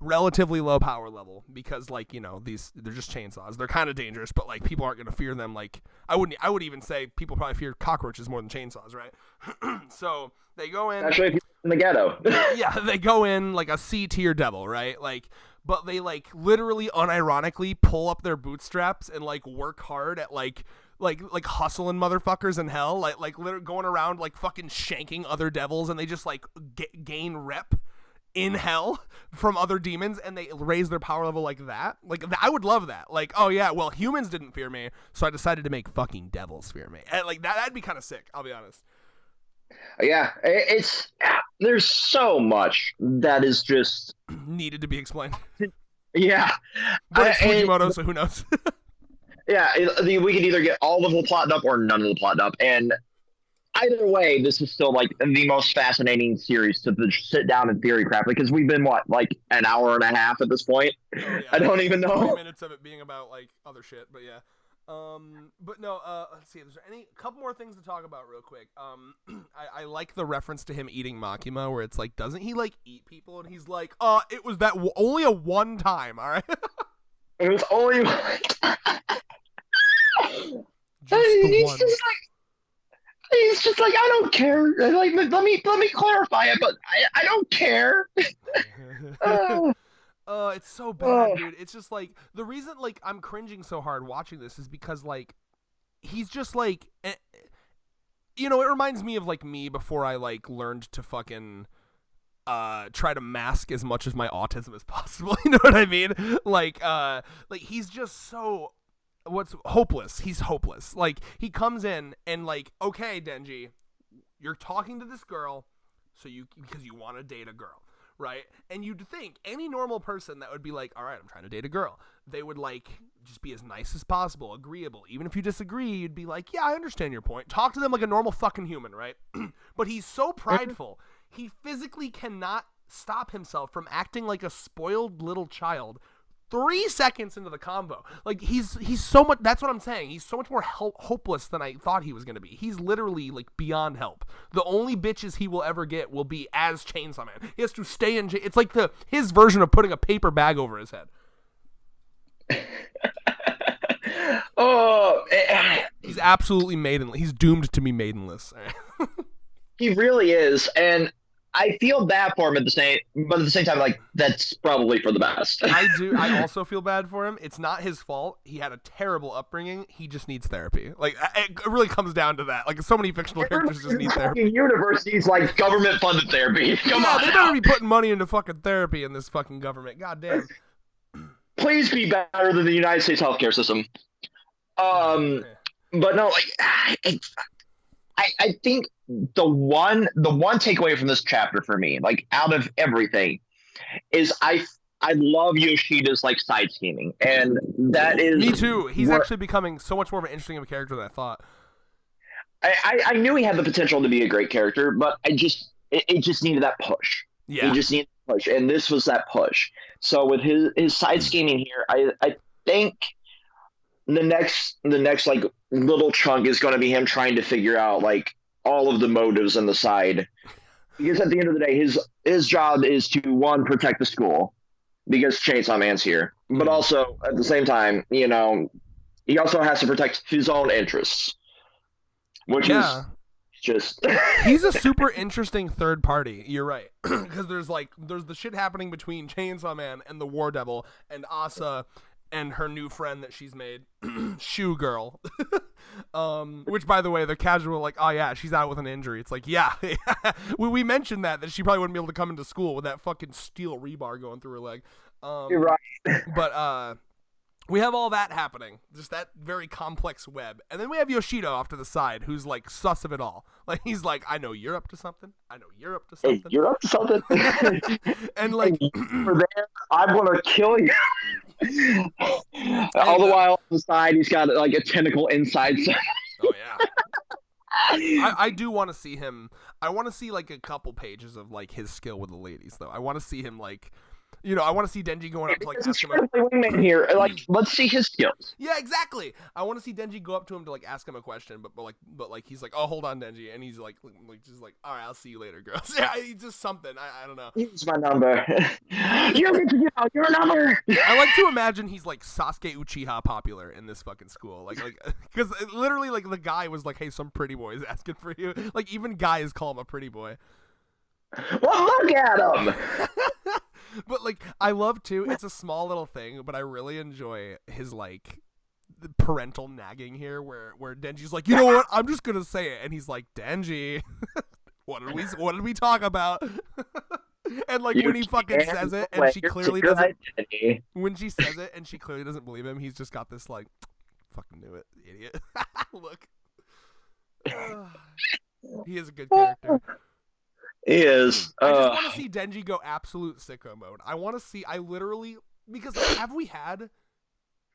relatively low power level because like they're just chainsaws. They're kind of dangerous, but like people aren't going to fear them. Like I would even say people probably fear cockroaches more than chainsaws, right? So they go in, especially if you're in the ghetto. Yeah, they go in like a C tier devil, right? Like, but they like literally unironically pull up their bootstraps and like work hard at like hustling motherfuckers in hell, like literally going around like fucking shanking other devils, and they just like gain rep in hell from other demons, and they raise their power level like that. Like I would love that. Like, oh yeah, well humans didn't fear me, so I decided to make fucking devils fear me. And like that'd be kind of sick. I'll be honest. Yeah, there's so much that is just needed to be explained. Yeah, but it's Fujimoto, so who knows? Yeah, we could either get all of the plot up or none of the plot up, and either way, this is still like the most fascinating series to sit down and theory craft, because we've been like an hour and a half at this point. Oh, yeah. I don't even know. 20 minutes of it being about like other shit, but yeah. But no, let's see. There's a couple more things to talk about real quick. I like the reference to him eating Makima, where it's like, doesn't he like eat people? And he's like, it was that only a one time, all right? It was only one time. He's just like, I don't care. Like, let me clarify it, but I don't care. It's so bad, dude. It's just like the reason like I'm cringing so hard watching this is because like he's just like, it reminds me of like me before I like learned to fucking try to mask as much of my autism as possible. You know what I mean? Like he's just so hopeless. He's hopeless. Like he comes in and like, okay, Denji, you're talking to this girl, because you want to date a girl. Right? And you'd think any normal person that would be like, all right, I'm trying to date a girl, they would like just be as nice as possible, agreeable. Even if you disagree, you'd be like, yeah, I understand your point. Talk to them like a normal fucking human, right? But he's so prideful, he physically cannot stop himself from acting like a spoiled little child 3 seconds into the combo. Like he's so much, that's what I'm saying. He's so much more hopeless than I thought he was going to be. He's literally like beyond help. The only bitches he will ever get will be as Chainsaw Man. He has to stay in it's like his version of putting a paper bag over his head. He's absolutely maidenless. He's doomed to be maidenless. He really is. And I feel bad for him but at the same time, like, that's probably for the best. I do. I also feel bad for him. It's not his fault. He had a terrible upbringing. He just needs therapy. Like, it really comes down to that. Like, so many fictional characters just need therapy. Universe needs, like, government-funded therapy. Come on. They better be putting money into fucking therapy in this fucking government. God damn. Please be better than the United States healthcare system. But no, like, I think the one takeaway from this chapter for me, like out of everything, is I I love Yoshida's like side scheming, and that is Me too. He's what actually becoming so much more of an interesting of a character than I thought. I knew he had the potential to be a great character, but it just needed that push. He Yeah. just needed push, and this was that push. So with his side scheming here, I think the next like little chunk is going to be him trying to figure out like all of the motives on the side, because at the end of the day, his job is to one protect the school because Chainsaw Man's here, but also at the same time, he also has to protect his own interests, which is Yeah. just He's a super interesting third party. You're right, because there's the shit happening between Chainsaw Man and the War Devil and Asa and her new friend that she's made, Shoe Girl. Which, by the way, the casual like, oh yeah, she's out with an injury. It's like, yeah, we mentioned that she probably wouldn't be able to come into school with that fucking steel rebar going through her leg. you're right. But we have all that happening, just that very complex web, and then we have Yoshida off to the side, who's like sus of it all. Like he's like, I know you're up to something. I know you're up to something. Hey, you're up to something. And like, over there, I'm gonna kill you. All the while on the side, he's got like a tentacle inside. Oh yeah. I do want to see him. I want to see like a couple pages of like his skill with the ladies, though. I want to see him like, I want to see Denji going up to like ask him. Wingman here, like, let's see his skills. Yeah, exactly. I want to see Denji go up to him to like ask him a question, but he's like, oh, hold on, Denji, and he's like just like, all right, I'll see you later, girls. Yeah, he's just something. I don't know. Here's my number. You're your number. I like to imagine he's like Sasuke Uchiha popular in this fucking school, like because literally like the guy was like, hey, some pretty boy is asking for you. Like even guys call him a pretty boy. Well, look at him. But like I love too, it's a small little thing, but I really enjoy his like the parental nagging here where Denji's like, you know what, I'm just gonna say it, and he's like, Denji, what did we talk about? And like when he fucking says it and she clearly doesn't when she says it and she clearly doesn't believe him, he's just got this like, fucking knew it, idiot. Look. He is a good character. He is. I just want to see Denji go absolute sicko mode. I literally, because have we had,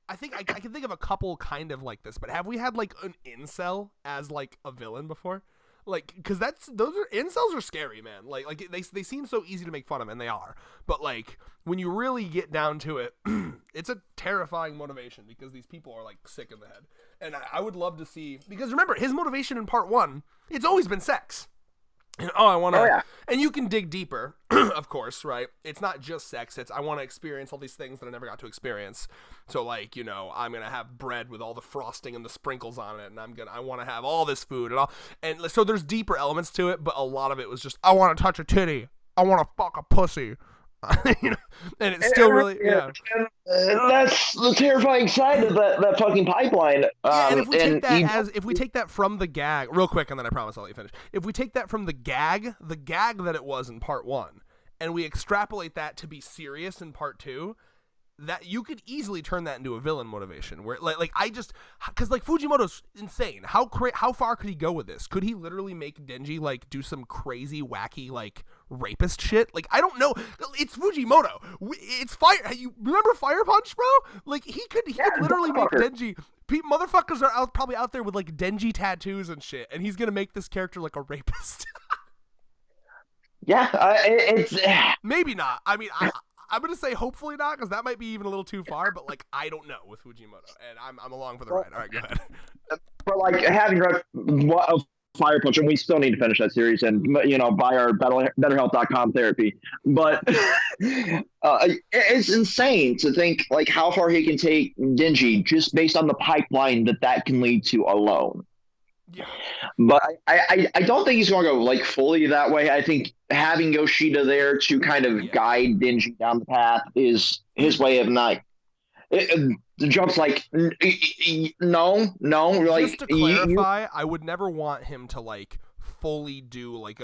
I think I can think of a couple kind of like this, but have we had like an incel as like a villain before? Like, because incels are scary, man. Like they seem so easy to make fun of, and they are. But like when you really get down to it, it's a terrifying motivation because these people are like sick in the head. And I would love to see, because remember his motivation in part 1, it's always been sex. And, I want to, yeah. And you can dig deeper, of course, right? It's not just sex. It's I want to experience all these things that I never got to experience. So, like, I'm gonna have bread with all the frosting and the sprinkles on it, and I want to have all this food and all. And so there's deeper elements to it, but a lot of it was just I want to touch a titty, I want to fuck a pussy, and it's still really that's the terrifying side of that fucking pipeline. And if we take that from the gag, real quick, and then I promise I'll let you finish. If we take that from the gag that it was in part 1, and we extrapolate that to be serious in part 2, that you could easily turn that into a villain motivation where because like Fujimoto's insane. How far could he go with this? Could he literally make Denji like do some crazy wacky like rapist shit? Like I don't know. It's Fujimoto. It's fire. You remember Fire Punch, bro? Like he could literally make Denji. Motherfuckers are probably out there with like Denji tattoos and shit, and he's gonna make this character like a rapist. Yeah, it's maybe not. I mean, I'm gonna say hopefully not, because that might be even a little too far. But like, I don't know with Fujimoto, and I'm along for the ride. All right, go ahead. But like having read Fire Punch, and we still need to finish that series, and buy our BetterHealth.com therapy. But it's insane to think like how far he can take Denji just based on the pipeline that can lead to alone. Yeah. But I don't think he's going to go like fully that way. I think having Yoshida there to kind of guide Denji down the path is his way of not. The jump's like no. Like, just to clarify, I would never want him to like fully do like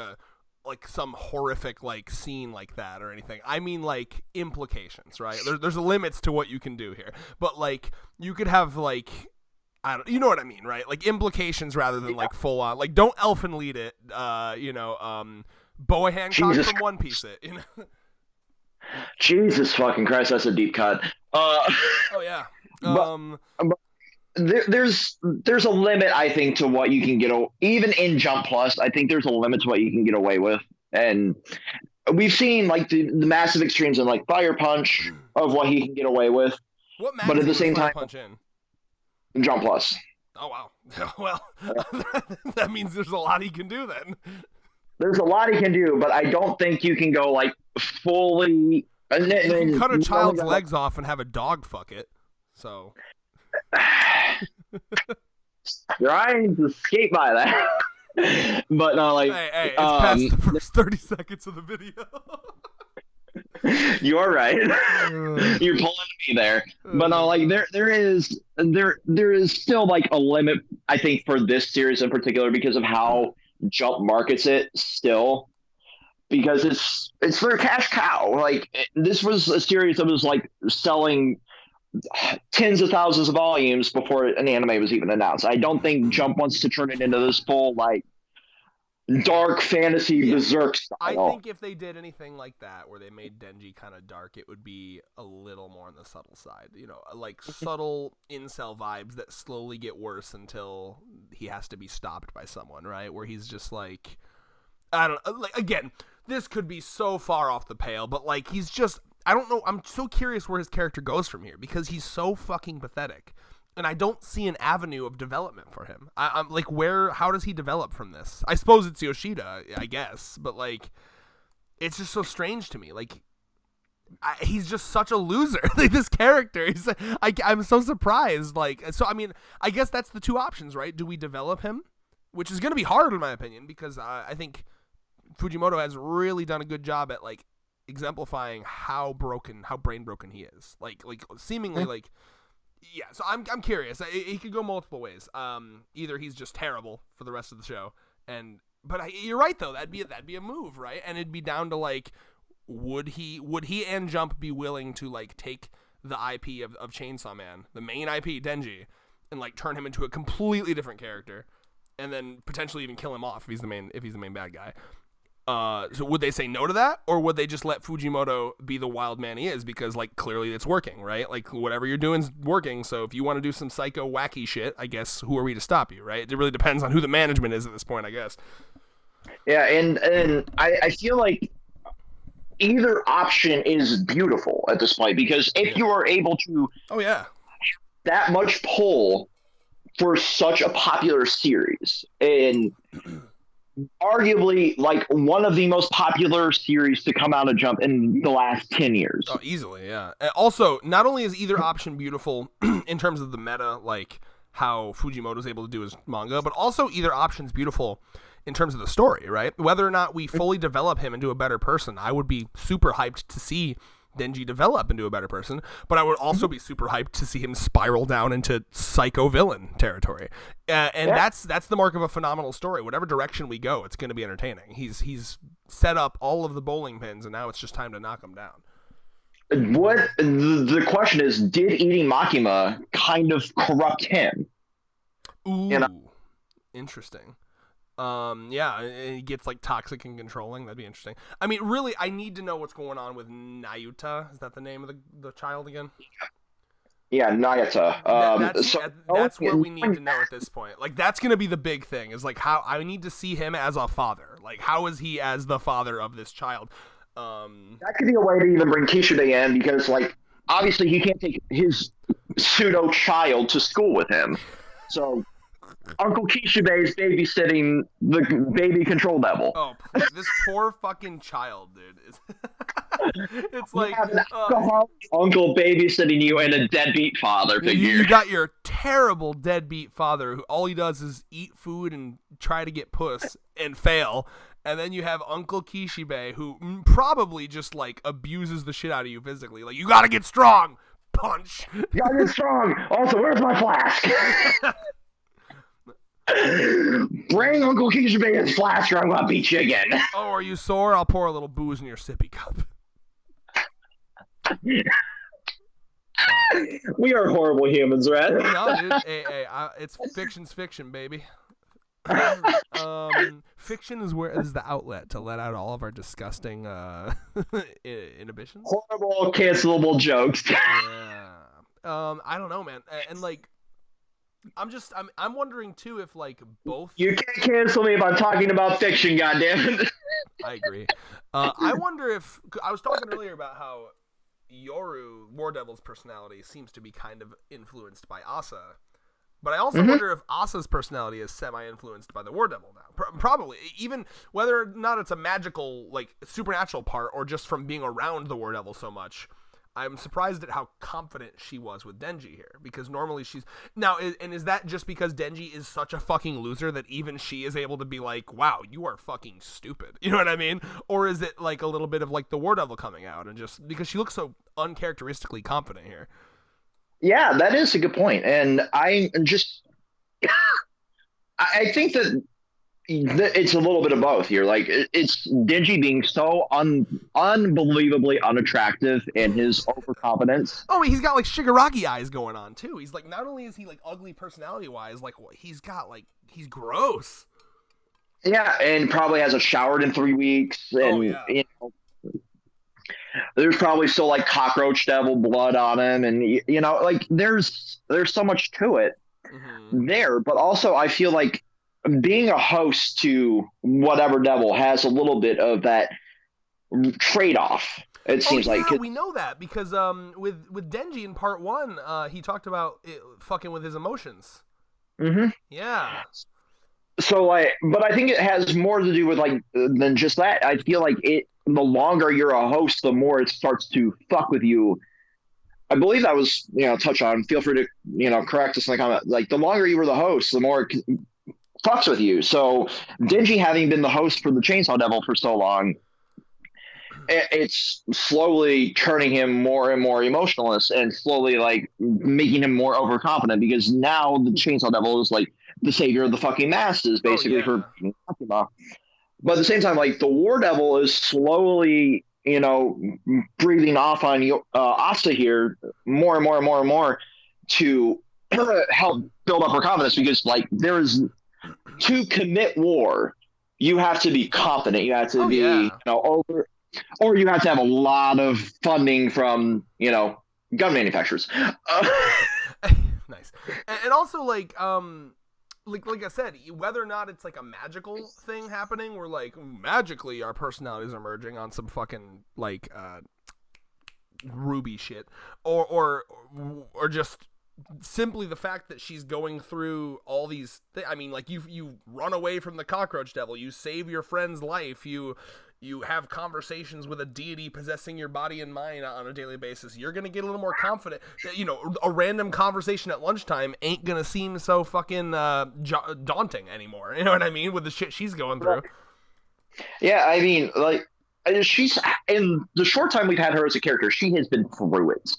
some horrific like scene like that or anything. I mean like implications, right? There's limits to what you can do here, but like you could have like. You know what I mean, right? Like implications rather than like full on. Like don't elfin lead it. Boa Hancock from One Piece it. Jesus fucking Christ, that's a deep cut. Uh, Oh yeah. but, but there's a limit, I think, to what you can get. Even in Jump Plus, I think there's a limit to what you can get away with, and we've seen like the massive extremes in like Fire Punch of what he can get away with, What but at magazine the was same Fire time, Punch in? Jump Plus. Oh wow. Well, that means there's a lot he can do then. There's a lot he can do, but I don't think you can go like fully. You can cut a child's legs off and have a dog fuck it. So trying to skate by that. But no, like, hey, it's past the first 30 seconds of the video. You're right. You're pulling me there. But no, like there is still like a limit, I think, for this series in particular because of how Jump markets it still. Because it's their cash cow. Like this was a series that was like selling tens of thousands of volumes before an anime was even announced. I don't think Jump wants to turn it into this full like dark fantasy berserk style. I think if they did anything like that, where they made Denji kind of dark, it would be a little more on the subtle side. You know, like subtle incel vibes that slowly get worse until he has to be stopped by someone, right? Where he's just like, I don't know. Like, again, this could be so far off the pale, but like he's just, I don't know. I'm so curious where his character goes from here because he's so fucking pathetic. And I don't see an avenue of development for him. I'm like, how does he develop from this? I suppose it's Yoshida, I guess, but like, it's just so strange to me. Like, he's just such a loser. Like this character, I'm so surprised. Like, so I mean, I guess that's the two options, right? Do we develop him, which is going to be hard in my opinion, because I think Fujimoto has really done a good job at like exemplifying how brain broken he is. Like seemingly like. Yeah, so I'm curious. He could go multiple ways. Either he's just terrible for the rest of the show, but you're right though. That'd be a move, right? And it'd be down to like, would he and Jump be willing to like take the IP of Chainsaw Man, the main IP Denji, and like turn him into a completely different character, and then potentially even kill him off if he's the main bad guy. So would they say no to that, or would they just let Fujimoto be the wild man he is? Because like clearly it's working, right? Like whatever you're doing is working. So if you want to do some psycho wacky shit, I guess who are we to stop you, right? It really depends on who the management is at this point, I guess. Yeah, and I feel like either option is beautiful at this point because if you are able to, that much pull for such a popular series and. Arguably, like one of the most popular series to come out of Jump in the last 10 years. Oh, easily, yeah. Also, not only is either option beautiful in terms of the meta, like how Fujimoto's able to do his manga, but also either option's beautiful in terms of the story, right? Whether or not we fully develop him into a better person, I would be super hyped to see Denji develop into a better person, but I would also be super hyped to see him spiral down into psycho villain territory. That's the mark of a phenomenal story. Whatever direction we go, it's going to be entertaining. He's set up all of the bowling pins, and now it's just time to knock him down. What the question is, did eating Makima kind of corrupt him? Ooh, interesting. He gets like toxic and controlling. That'd be interesting. I mean, really, I need to know what's going on with Nayuta. Is that the name of the child again? Yeah, Nayuta. That's where we need to know at this point. Like, that's gonna be the big thing. Is like how I need to see him as a father. Like, how is he as the father of this child? That could be a way to even bring Kishibe in because, like, obviously he can't take his pseudo child to school with him, so. Uncle Kishibe is babysitting the baby control devil. Oh, please. This poor fucking child, dude. It's like you have an uncle babysitting you and a deadbeat father figure. You got your terrible deadbeat father who all he does is eat food and try to get puss and fail. And then you have Uncle Kishibe who probably just like abuses the shit out of you physically. Like, you gotta get strong. Punch. You gotta get strong. Also, where's my flask? Bring Uncle Kishibe his flask or I'm gonna beat you again. Oh, are you sore? I'll pour a little booze in your sippy cup. We are horrible humans, right? No, dude. Hey, it's fiction's fiction, baby. I Fiction is the outlet to let out all of our disgusting inhibitions. Horrible, cancelable jokes. Yeah. I don't know, man. And like, I'm wondering too if like both. You can't cancel me if I'm talking about fiction, goddammit. I agree. I wonder if I was talking earlier about how Yoru, War Devil's personality, seems to be kind of influenced by Asa. But I also wonder if Asa's personality is semi-influenced by the War Devil now. Probably. Even whether or not it's a magical, like, supernatural part or just from being around the War Devil so much. I'm surprised at how confident she was with Denji here. Because normally she's... Now, and is that just because Denji is such a fucking loser that even she is able to be like, wow, you are fucking stupid. You know what I mean? Or is it like a little bit of like the War Devil coming out and just... Because she looks so uncharacteristically confident here. Yeah, that is a good point. And I think that it's a little bit of both here. Like, it's Denji being so unbelievably unattractive in his overconfidence. Oh, he's got like Shigaraki eyes going on too. He's like, not only is he like ugly personality wise, like he's got like, he's gross. Yeah, and probably hasn't showered in 3 weeks. And, you know, there's probably still like cockroach devil blood on him, and you know, like there's so much to it there. But also, I feel like being a host to whatever devil has a little bit of that trade-off. It seems like we know that because with Denji in part 1, he talked about fucking with his emotions. Yeah. So like, but I think it has more to do with like than just that. I feel like the longer you're a host, the more it starts to fuck with you. I believe that was, you know, touch on. Feel free to, you know, correct us in the comment. Like, the longer you were the host, the more it fucks with you. So Denji, having been the host for the Chainsaw Devil for so long, it's slowly turning him more and more emotionless and slowly like making him more overconfident, because now the Chainsaw Devil is like the savior of the fucking masses, basically, for Fatima. But at the same time, like, the War Devil is slowly, you know, breathing off on Asa here more and more and more and more to help build up her confidence, because like to commit war, you have to be confident. You have to be, you know, or you have to have a lot of funding from, you know, gun manufacturers. Nice. And also like I said, whether or not it's like a magical thing happening where like magically our personalities are merging on some fucking like Ruby shit, or just simply the fact that she's going through all these I mean, like, you run away from the cockroach devil, you save your friend's life, you have conversations with a deity possessing your body and mind on a daily basis. You're gonna get a little more confident that, you know, a random conversation at lunchtime ain't gonna seem so fucking daunting anymore. You know what I mean? With the shit she's going through. Yeah, I mean, like, she's, in the short time we've had her as a character, she has been through it.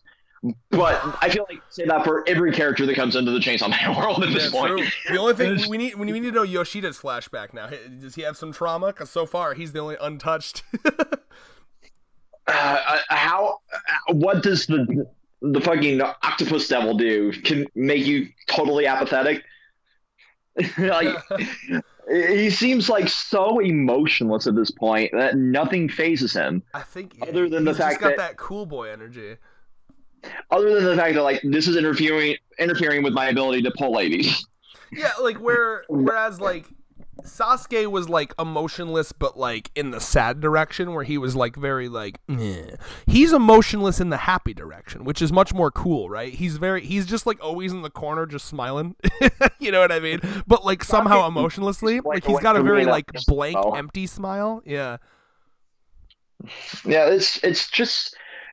But I feel like I say that for every character that comes into the Chainsaw Man world at this point. True. The only thing we need to know Yoshida's flashback now. Does he have some trauma? Because so far he's the only untouched. What does the fucking octopus devil do? Can make you totally apathetic? Like, he seems like so emotionless at this point that nothing phases him. I think other than the fact got that cool boy energy. Other than the fact that, like, this is interfering with my ability to pull ladies. Yeah, like, whereas like Sasuke was like emotionless, but like in the sad direction, where he was like very like, meh. He's emotionless in the happy direction, which is much more cool, right? He's just like always in the corner, just smiling. You know what I mean? But like somehow emotionlessly, like he's got a very like blank, empty smile. Yeah. Yeah,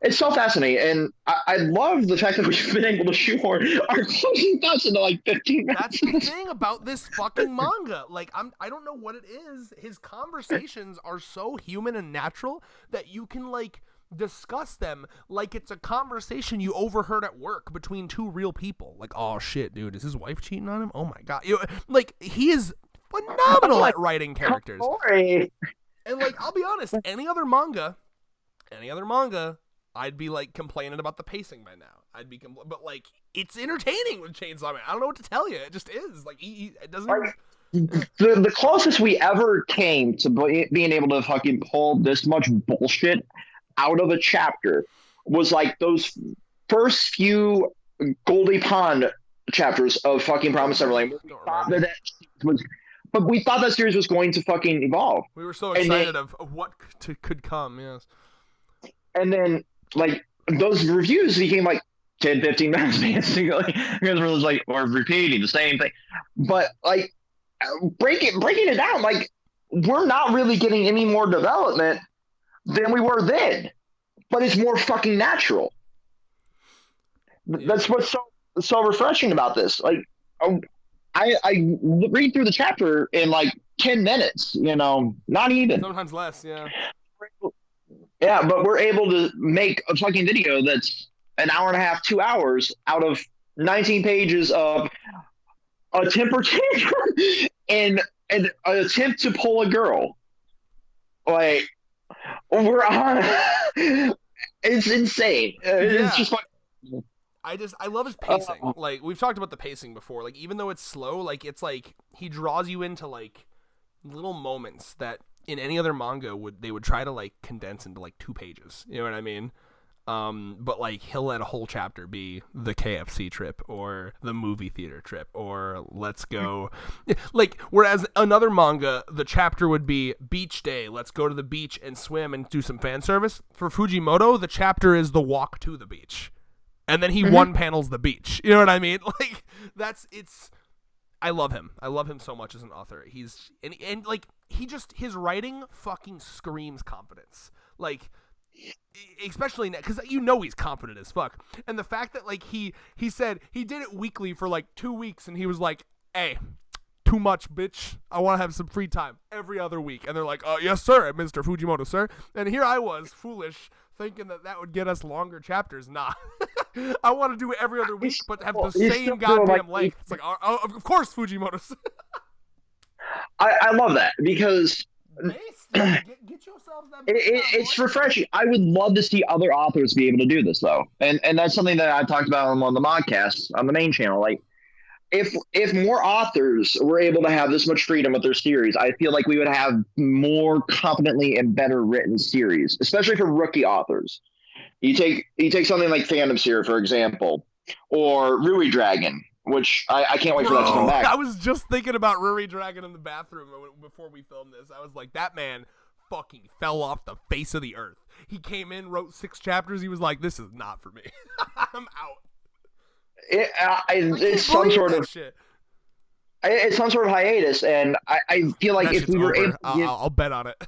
it's so fascinating, and I love the fact that we've been able to shoehorn our closing thoughts into like 15 minutes. That's the thing about this fucking manga. Like, I don't know what it is. His conversations are so human and natural that you can like discuss them like it's a conversation you overheard at work between two real people. Like, oh shit, dude, is his wife cheating on him? Oh my god, like, he is phenomenal at writing characters. And like, I'll be honest, any other manga. I'd be like complaining about the pacing by now. But like, it's entertaining with Chainsaw Man. I don't know what to tell you. It just is. Like, it doesn't. the closest we ever came to being able to fucking pull this much bullshit out of a chapter was like those first few Goldie Pond chapters of fucking Promise Neverland. Don't Thought remind me. was, but we thought that series was going to fucking evolve, We were so and then excited of what could come. Yes. like those reviews became like 10, 15 minutes, basically, because we're just like we're repeating the same thing, but like breaking it down, like we're not really getting any more development than we were then, but it's more fucking natural. Yeah. That's what's so refreshing about this. Like, um, I read through the chapter in like 10 minutes. Not even. Sometimes less. Yeah. Yeah, but we're able to make a fucking video that's an hour and a half, 2 hours out of 19 pages of a temper tantrum and an attempt to pull a girl. Like, we're on. It's insane. It's just like. I love his pacing. Like we've talked about the pacing before. Like even though it's slow, like it's like he draws you into like little moments that in any other manga they would try to like condense into like 2 pages. You know what I mean? But like he'll let a whole chapter be the KFC trip or the movie theater trip or let's go. Like whereas another manga, the chapter would be beach day. Let's go to the beach and swim and do some fan service. For Fujimoto, the chapter is the walk to the beach. And then he one panels the beach. You know what I mean? Like I love him. I love him so much as an author. He's and like his writing fucking screams confidence. Like especially because he's confident as fuck. And the fact that like he said he did it weekly for like 2 weeks, and he was like, "Hey, too much, bitch. I want to have some free time every other week." And they're like, yes, sir, Mr. Fujimoto, sir." And here I was, foolish, thinking that would get us longer chapters. Nah. I want to do it every other week, but have the same goddamn length. It's like, of course, Fujimoto. I love that because Get yourselves that. it's refreshing. I would love to see other authors be able to do this, though. And that's something that I talked about on one of the podcasts on the main channel. Like, if more authors were able to have this much freedom with their series, I feel like we would have more competently and better written series, especially for rookie authors. You take something like Phantom Seer, for example, or Rui Dragon, which I can't wait for that to come back. I was just thinking about Ruri Dragon in the bathroom before we filmed this. I was like, that man fucking fell off the face of the earth. He came in, wrote 6 chapters. He was like, this is not for me. I'm out. It's some sort of shit. It's some sort of hiatus, and I feel like if we were able to I'll bet on it.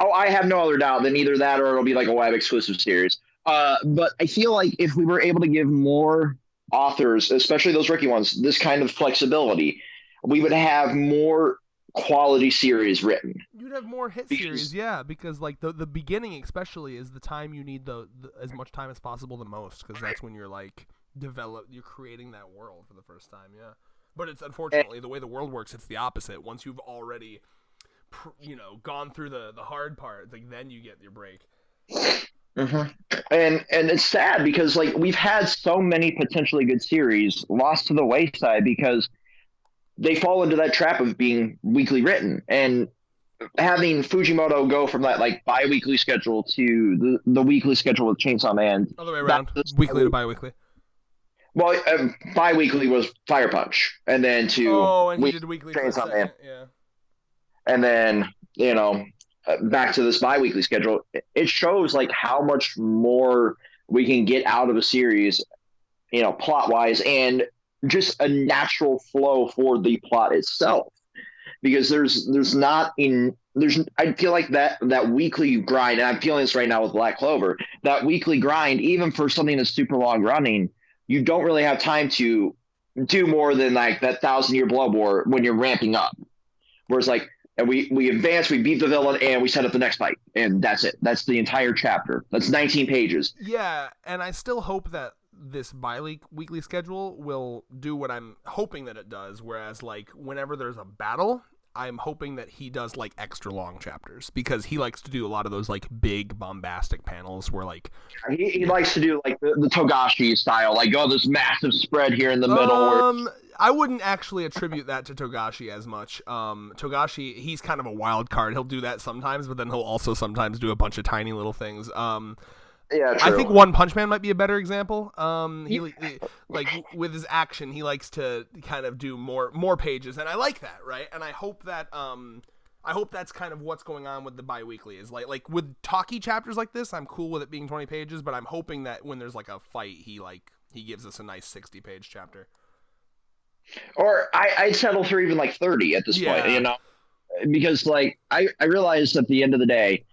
Oh, I have no other doubt that either that or it'll be like a web exclusive series. But I feel like if we were able to give more authors, especially those rookie ones, this kind of flexibility, we would have more quality series written. You'd have more hit series, yeah, because like the beginning especially is the time you need the as much time as possible the most, because that's when you're like you're creating that world for the first time, yeah. But it's unfortunately the way the world works, it's the opposite. Once you've already gone through the hard part, like then you get your break. Mm-hmm. And it's sad because like we've had so many potentially good series lost to the wayside because they fall into that trap of being weekly written, and having Fujimoto go from that like bi-weekly schedule to the weekly schedule with Chainsaw Man. Other way around, weekly to bi-weekly. Well, bi-weekly was Fire Punch, and then and he did weekly Chainsaw Man. Yeah. And then, back to this bi-weekly schedule, it shows like how much more we can get out of a series, plot-wise, and just a natural flow for the plot itself. Because I feel like that weekly grind, and I'm feeling this right now with Black Clover, that weekly grind, even for something that's super long running, you don't really have time to do more than like that 1,000-year blood war when you're ramping up. Whereas like, and we advance, we beat the villain, and we set up the next fight, and that's it. That's the entire chapter. That's 19 pages. Yeah, and I still hope that this bi-weekly schedule will do what I'm hoping that it does, whereas like whenever there's a battle, I'm hoping that he does like extra long chapters because he likes to do a lot of those like big bombastic panels where like he likes to do like the Togashi style, like this massive spread here in the middle. I wouldn't actually attribute that to Togashi as much. Togashi, he's kind of a wild card. He'll do that sometimes, but then he'll also sometimes do a bunch of tiny little things. Yeah, true. I think One Punch Man might be a better example. He like with his action, he likes to kind of do more pages, and I like that, right? And I hope that's kind of what's going on with the biweekly. Is like with talkie chapters like this, I'm cool with it being 20 pages, but I'm hoping that when there's like a fight, he gives us a nice 60-page chapter. Or I'd settle for even like 30 at this point, because like I realized at the end of the day,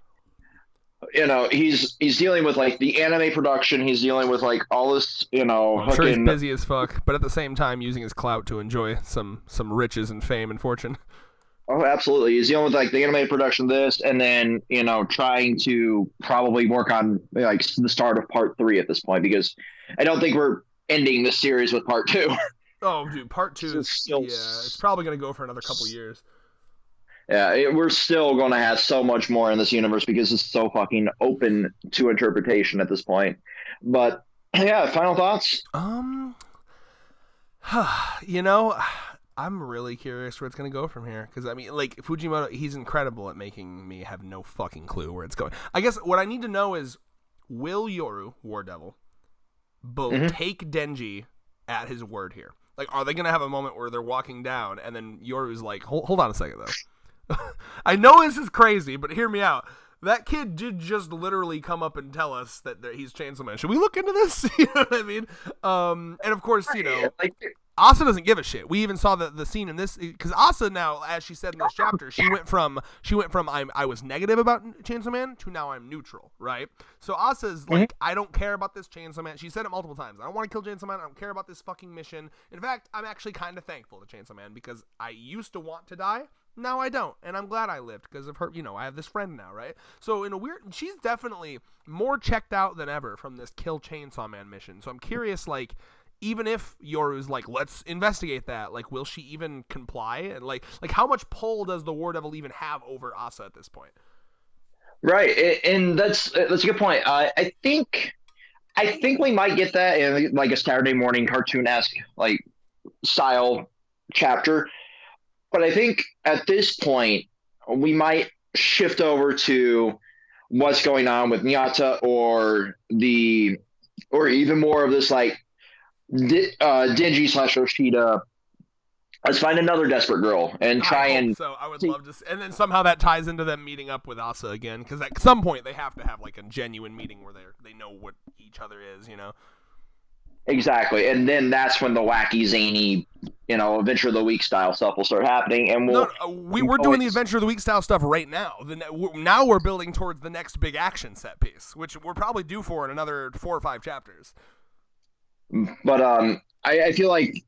he's dealing with like the anime production. He's dealing with like all this, I'm sure he's busy as fuck, but at the same time using his clout to enjoy some riches and fame and fortune. Oh, absolutely. He's dealing with like the anime production, this, and then trying to probably work on like the start of part 3 at this point, because I don't think we're ending this series with part 2. Oh, dude, part 2 it's probably gonna go for another couple years. Yeah, we're still going to have so much more in this universe because it's so fucking open to interpretation at this point. But yeah, final thoughts? I'm really curious where it's going to go from here. Because, I mean, like, Fujimoto, he's incredible at making me have no fucking clue where it's going. I guess what I need to know is, will Yoru, War Devil, take Denji at his word here? Like, are they going to have a moment where they're walking down and then Yoru's like, hold on a second, though. I know this is crazy, but hear me out. That kid did just literally come up and tell us that he's Chainsaw Man. Should we look into this? You know what I mean? And of course, Asa doesn't give a shit. We even saw the scene in this because Asa now, as she said in this chapter, she went from I was negative about Chainsaw Man to now I'm neutral, right? So Asa's like, I don't care about this Chainsaw Man. She said it multiple times. I don't want to kill Chainsaw Man. I don't care about this fucking mission. In fact, I'm actually kind of thankful to Chainsaw Man because I used to want to die. Now I don't, and I'm glad I lived because of her. I have this friend now, right? So she's definitely more checked out than ever from this kill Chainsaw Man mission. So I'm curious, like, even if Yoru's like, let's investigate that, like, will she even comply? And like how much pull does the War Devil even have over Asa at this point? Right, and that's a good point. I think we might get that in like a Saturday morning cartoon-esque like style chapter. But I think at this point, we might shift over to what's going on with Nyata or even more of this like Denji / Yoshida. Let's find another desperate girl and try and. So I would love to, and then somehow that ties into them meeting up with Asa again, because at some point they have to have like a genuine meeting where they know what each other is, Exactly, and then that's when the wacky, zany, Adventure of the Week style stuff will start happening, and we're doing the Adventure of the Week style stuff right now. Now we're building towards the next big action set piece, which we're probably due for in another 4 or 5 chapters. But I feel like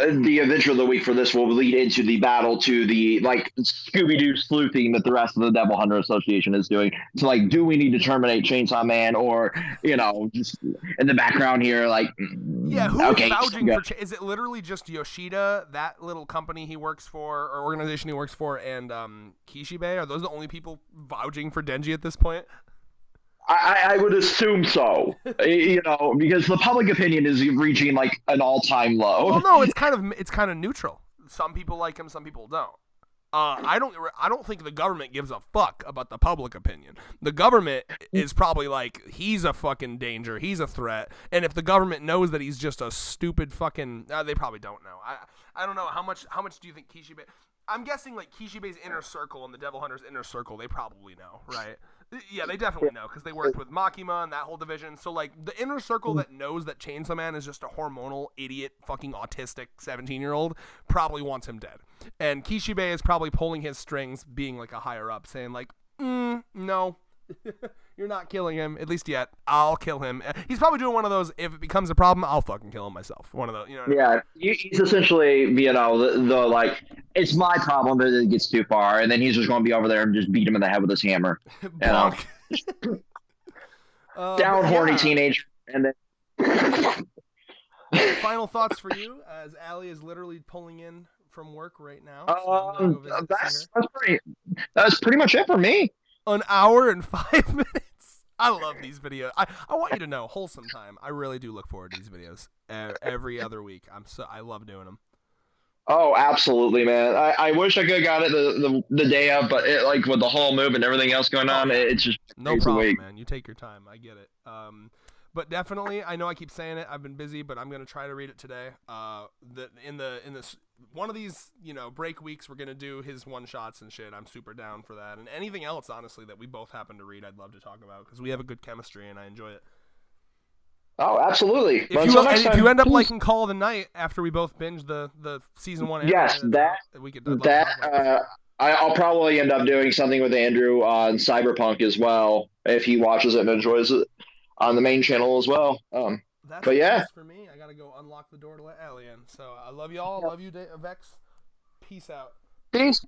the Adventure of the Week for this will lead into the battle to the like Scooby-Doo sleuthing that the rest of the Devil Hunter Association is doing. So like, do we need to terminate Chainsaw Man, or just in the background here, like who's vouching for? Is it literally just Yoshida, that little company he works for or organization he works for, and Kishibe? Are those the only people vouching for Denji at this point? I would assume so, because the public opinion is reaching like an all-time low. Well, no, it's kind of neutral. Some people like him, some people don't. I don't think the government gives a fuck about the public opinion. The government is probably like, he's a fucking danger, he's a threat, and if the government knows that he's just a stupid fucking, they probably don't know. I don't know how much do you think Kishibe? I'm guessing like Kishibe's inner circle and the Devil Hunter's inner circle, they probably know, right? Yeah, they definitely know because they worked with Makima and that whole division. So, like, the inner circle that knows that Chainsaw Man is just a hormonal, idiot, fucking autistic 17-year-old probably wants him dead. And Kishibe is probably pulling his strings, being, like, a higher-up, saying, like, no, you're not killing him, at least yet. I'll kill him. He's probably doing one of those, if it becomes a problem, I'll fucking kill him myself. One of those, Yeah, he's essentially, the like, it's my problem that it gets too far, and then he's just going to be over there and just beat him in the head with his hammer. Down horny teenager, and then... Final thoughts for you, as Allie is literally pulling in from work right now, so I'm gonna go visit see her. That's pretty much it for me. An hour and 5 minutes. I love these videos. I want you to know, wholesome time. I really do look forward to these videos every other week. I love doing them. Oh, absolutely, man. I wish I could have got it the day of, but like with the whole move and everything else going Oh on, yeah, it's just a no crazy problem, week. man. You take your time. I get it. But definitely, I know I keep saying it. I've been busy, but I'm gonna try to read it today. In this one of these break weeks, we're gonna do his one shots and shit. I'm super down for that, and anything else honestly that we both happen to read, I'd love to talk about because we have a good chemistry and I enjoy it. Oh, absolutely. If Well, you until next if you time, end up peace. liking Call of the Night after we both binge the season 1 anime, Yes, that's out, we could. I'd love to that talk about it. I'll probably end up doing something with Andrew on Cyberpunk as well if he watches it and enjoys it on the main channel as well. That's But a yeah, plus for me. I gotta go unlock the door to let Allie in. So I love y'all. Love you, Vex. Peace out. peace.